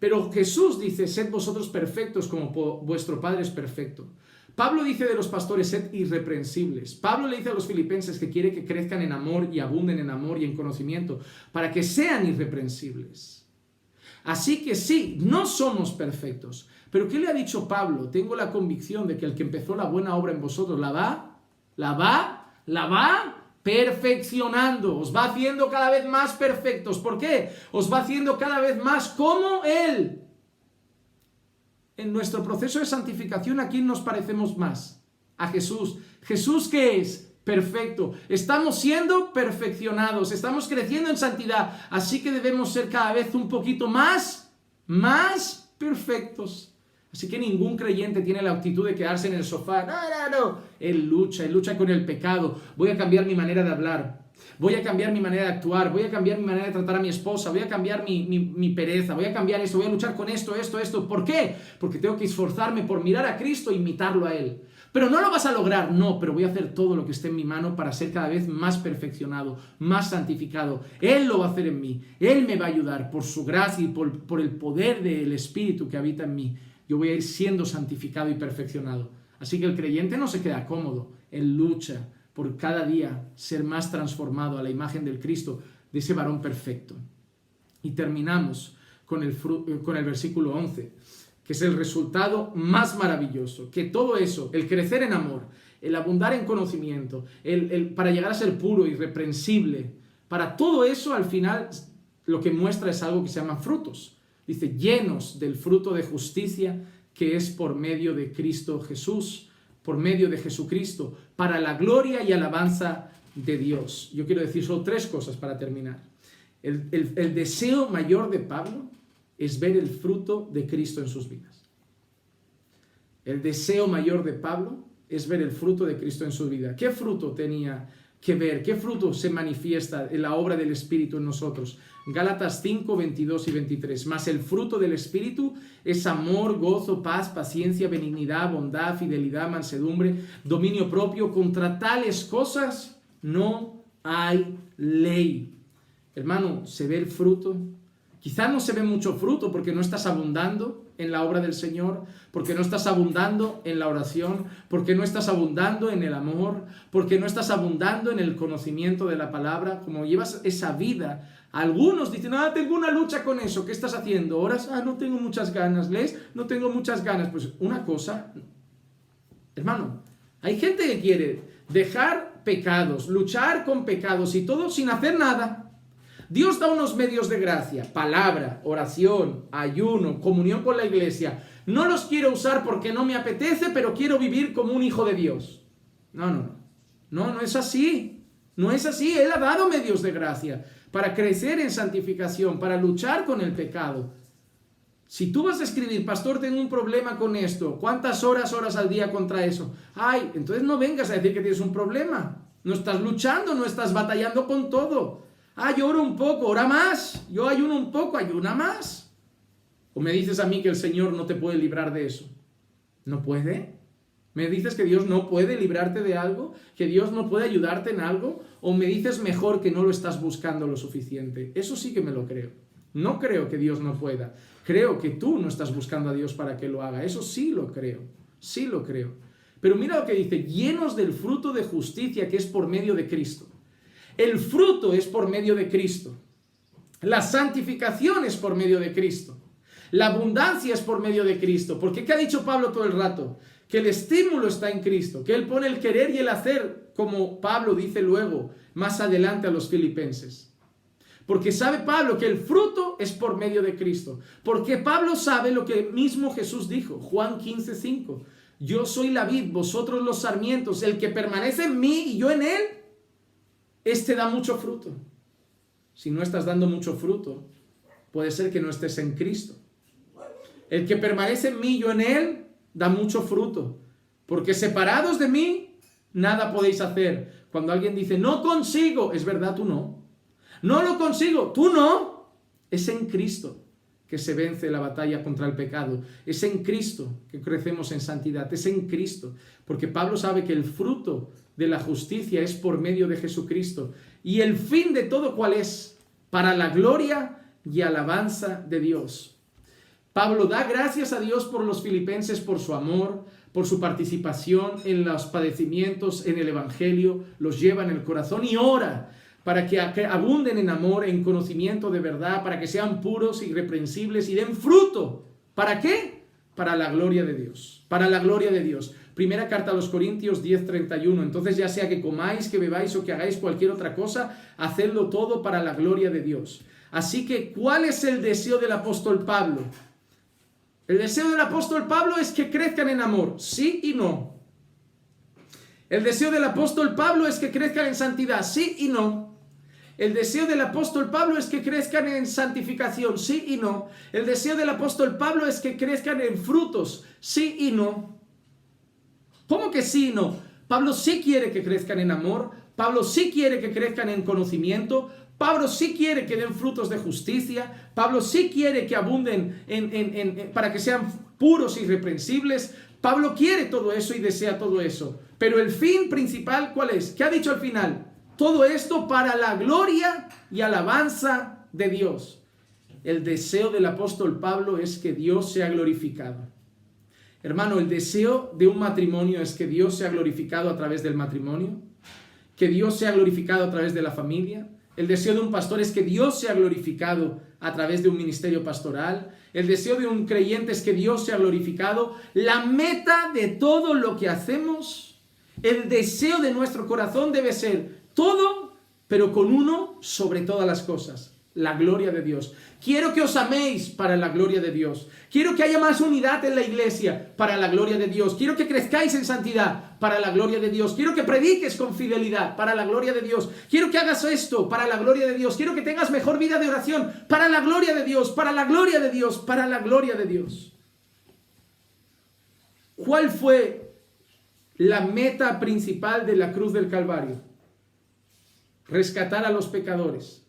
Pero Jesús dice, sed vosotros perfectos como vuestro Padre es perfecto. Pablo dice de los pastores, sed irreprensibles. Pablo le dice a los filipenses que quiere que crezcan en amor y abunden en amor y en conocimiento para que sean irreprensibles. Así que sí, no somos perfectos. Pero ¿qué le ha dicho Pablo? Tengo la convicción de que el que empezó la buena obra en vosotros la va perfeccionando. Os va haciendo cada vez más perfectos. ¿Por qué? Os va haciendo cada vez más como Él. En nuestro proceso de santificación, ¿a quién nos parecemos más? A Jesús. ¿Jesús qué es? Perfecto. Estamos siendo perfeccionados, estamos creciendo en santidad, así que debemos ser cada vez un poquito más perfectos. Así que ningún creyente tiene la actitud de quedarse en el sofá. No. Él lucha con el pecado. Voy a cambiar mi manera de hablar. Voy a cambiar mi manera de actuar, voy a cambiar mi manera de tratar a mi esposa, voy a cambiar mi pereza, voy a cambiar esto, voy a luchar con esto. ¿Por qué? Porque tengo que esforzarme por mirar a Cristo e imitarlo a Él. Pero no lo vas a lograr, no, pero voy a hacer todo lo que esté en mi mano para ser cada vez más perfeccionado, más santificado. Él lo va a hacer en mí, Él me va a ayudar por su gracia y por el poder del Espíritu que habita en mí. Yo voy a ir siendo santificado y perfeccionado. Así que el creyente no se queda cómodo, él lucha por cada día ser más transformado a la imagen del Cristo, de ese varón perfecto. Y terminamos con el versículo 11. que es el resultado más maravilloso, que todo eso, el crecer en amor, el abundar en conocimiento, para llegar a ser puro, irreprensible, para todo eso al final lo que muestra es algo que se llama frutos. Dice, llenos del fruto de justicia que es por medio de Cristo Jesús, por medio de Jesucristo, para la gloria y alabanza de Dios. Yo quiero decir solo 3 cosas para terminar. El deseo mayor de Pablo es ver el fruto de Cristo en sus vidas. El deseo mayor de Pablo es ver el fruto de Cristo en su vida. ¿Qué fruto tenía que ver? ¿Qué fruto se manifiesta en la obra del Espíritu en nosotros? Gálatas 5, 22 y 23. Mas el fruto del Espíritu es amor, gozo, paz, paciencia, benignidad, bondad, fidelidad, mansedumbre, dominio propio. Contra tales cosas no hay ley. Hermano, ¿se ve el fruto? Quizá no se ve mucho fruto porque no estás abundando en la obra del Señor, porque no estás abundando en la oración, porque no estás abundando en el amor, porque no estás abundando en el conocimiento de la palabra. Como llevas esa vida, algunos dicen, tengo una lucha con eso. ¿Qué estás haciendo? ¿Oras? No tengo muchas ganas. ¿Lees? No tengo muchas ganas. Pues una cosa, hermano, hay gente que quiere dejar pecados, luchar con pecados y todo sin hacer nada. Dios da unos medios de gracia, palabra, oración, ayuno, comunión con la iglesia. No los quiero usar porque no me apetece, pero quiero vivir como un hijo de Dios. No es así. No es así. Él ha dado medios de gracia para crecer en santificación, para luchar con el pecado. Si tú vas a escribir, pastor, tengo un problema con esto, ¿cuántas horas al día contra eso? Entonces no vengas a decir que tienes un problema. No estás luchando, no estás batallando con todo. Yo oro un poco, ora más. Yo ayuno un poco, ayuna más. O me dices a mí que el Señor no te puede librar de eso. ¿No puede? ¿Me dices que Dios no puede librarte de algo? ¿Que Dios no puede ayudarte en algo? ¿O me dices mejor que no lo estás buscando lo suficiente? Eso sí que me lo creo. No creo que Dios no pueda. Creo que tú no estás buscando a Dios para que lo haga. Eso sí lo creo. Sí lo creo. Pero mira lo que dice, llenos del fruto de justicia que es por medio de Cristo. El fruto es por medio de Cristo. La santificación es por medio de Cristo. La abundancia es por medio de Cristo. Porque ¿qué ha dicho Pablo todo el rato? Que el estímulo está en Cristo. Que Él pone el querer y el hacer, como Pablo dice luego, más adelante a los filipenses. Porque sabe Pablo que el fruto es por medio de Cristo. Porque Pablo sabe lo que mismo Jesús dijo. Juan 15:5. Yo soy la vid, vosotros los sarmientos. El que permanece en mí y yo en él, este da mucho fruto. Si no estás dando mucho fruto, puede ser que no estés en Cristo. El que permanece en mí y yo en él, da mucho fruto. Porque separados de mí, nada podéis hacer. Cuando alguien dice, no consigo, es verdad, tú no. No lo consigo, tú no. Es en Cristo que se vence la batalla contra el pecado. Es en Cristo que crecemos en santidad. Es en Cristo. Porque Pablo sabe que el fruto de la justicia es por medio de Jesucristo. Y el fin de todo, ¿cuál es? Para la gloria y alabanza de Dios. Pablo da gracias a Dios por los filipenses, por su amor, por su participación en los padecimientos, en el Evangelio, los lleva en el corazón y ora para que abunden en amor, en conocimiento de verdad, para que sean puros, irreprensibles y den fruto. ¿Para qué? Para la gloria de Dios. Para la gloria de Dios. Primera carta a los Corintios 10:31. Entonces ya sea que comáis, que bebáis o que hagáis cualquier otra cosa, hacedlo todo para la gloria de Dios. Así que, ¿cuál es el deseo del apóstol Pablo? El deseo del apóstol Pablo es que crezcan en amor, sí y no. El deseo del apóstol Pablo es que crezcan en santidad, sí y no. El deseo del apóstol Pablo es que crezcan en santificación, sí y no. El deseo del apóstol Pablo es que crezcan en frutos, sí y no. ¿Cómo que sí y no? Pablo sí quiere que crezcan en amor, Pablo sí quiere que crezcan en conocimiento, Pablo sí quiere que den frutos de justicia, Pablo sí quiere que abunden para que sean puros y irreprensibles. Pablo quiere todo eso y desea todo eso. Pero el fin principal, ¿cuál es? ¿Qué ha dicho al final? Todo esto para la gloria y alabanza de Dios. El deseo del apóstol Pablo es que Dios sea glorificado. Hermano, el deseo de un matrimonio es que Dios sea glorificado a través del matrimonio, que Dios sea glorificado a través de la familia. El deseo de un pastor es que Dios sea glorificado a través de un ministerio pastoral. el deseo de un creyente es que Dios sea glorificado. La meta de todo lo que hacemos, el deseo de nuestro corazón debe ser todo, pero con uno sobre todas las cosas: la gloria de Dios. Quiero que os améis para la gloria de Dios. Quiero que haya más unidad en la iglesia para la gloria de Dios. Quiero que crezcáis en santidad para la gloria de Dios. Quiero que prediques con fidelidad para la gloria de Dios. Quiero que hagas esto para la gloria de Dios. Quiero que tengas mejor vida de oración para la gloria de Dios, para la gloria de Dios, para la gloria de Dios. ¿Cuál fue la meta principal de la cruz del Calvario? Rescatar a los pecadores,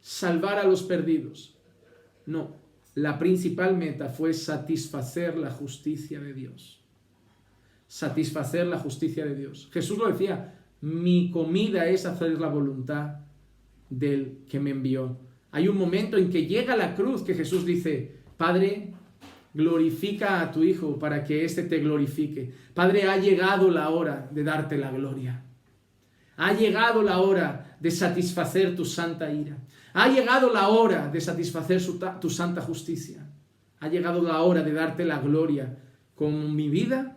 salvar a los perdidos. No, la principal meta fue satisfacer la justicia de Dios. Satisfacer la justicia de Dios. Jesús lo decía: mi comida es hacer la voluntad del que me envió. Hay un momento en que llega la cruz que Jesús dice: Padre, glorifica a tu Hijo para que éste te glorifique. Padre, ha llegado la hora de darte la gloria. Ha llegado la hora de satisfacer tu santa ira. Ha llegado la hora de satisfacer tu santa justicia. Ha llegado la hora de darte la gloria con mi vida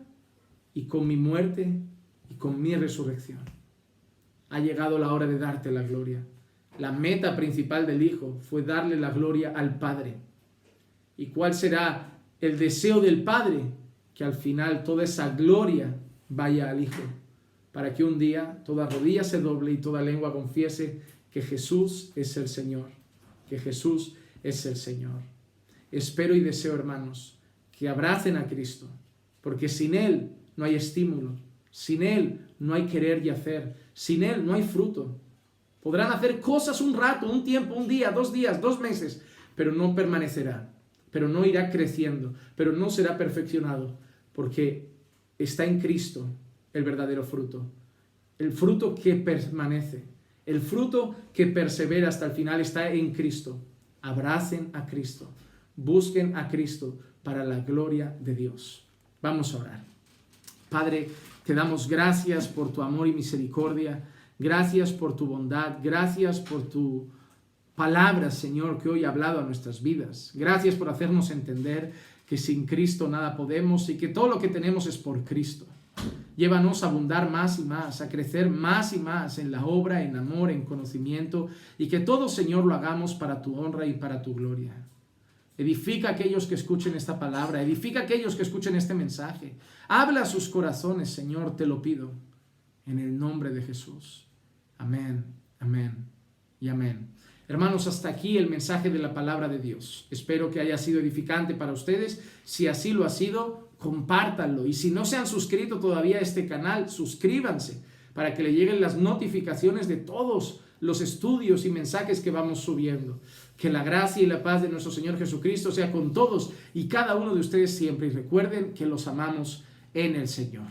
y con mi muerte y con mi resurrección. Ha llegado la hora de darte la gloria. La meta principal del Hijo fue darle la gloria al Padre. ¿Y cuál será el deseo del Padre? Que al final toda esa gloria vaya al Hijo, para que un día toda rodilla se doble y toda lengua confiese que Jesús es el Señor, que Jesús es el Señor. Espero y deseo, hermanos, que abracen a Cristo, porque sin Él no hay estímulo, sin Él no hay querer y hacer, sin Él no hay fruto. Podrán hacer cosas un rato, un tiempo, un día, 2 días, 2 meses, pero no permanecerá, pero no irá creciendo, pero no será perfeccionado, porque está en Cristo el verdadero fruto, el fruto que permanece. El fruto que persevera hasta el final está en Cristo. Abracen a Cristo. Busquen a Cristo para la gloria de Dios. Vamos a orar. Padre, te damos gracias por tu amor y misericordia. Gracias por tu bondad. Gracias por tu palabra, Señor, que hoy ha hablado a nuestras vidas. Gracias por hacernos entender que sin Cristo nada podemos y que todo lo que tenemos es por Cristo. Llévanos a abundar más y más, a crecer más y más en la obra, en amor, en conocimiento, y que todo, Señor, lo hagamos para tu honra y para tu gloria. Edifica a aquellos que escuchen esta palabra, edifica a aquellos que escuchen este mensaje. Habla a sus corazones, Señor, te lo pido, en el nombre de Jesús. Amén, amén y amén. Hermanos, hasta aquí el mensaje de la palabra de Dios. Espero que haya sido edificante para ustedes. Si así lo ha sido, compártanlo. Y si no se han suscrito todavía a este canal, suscríbanse para que le lleguen las notificaciones de todos los estudios y mensajes que vamos subiendo. Que la gracia y la paz de nuestro Señor Jesucristo sea con todos y cada uno de ustedes siempre. Y recuerden que los amamos en el Señor.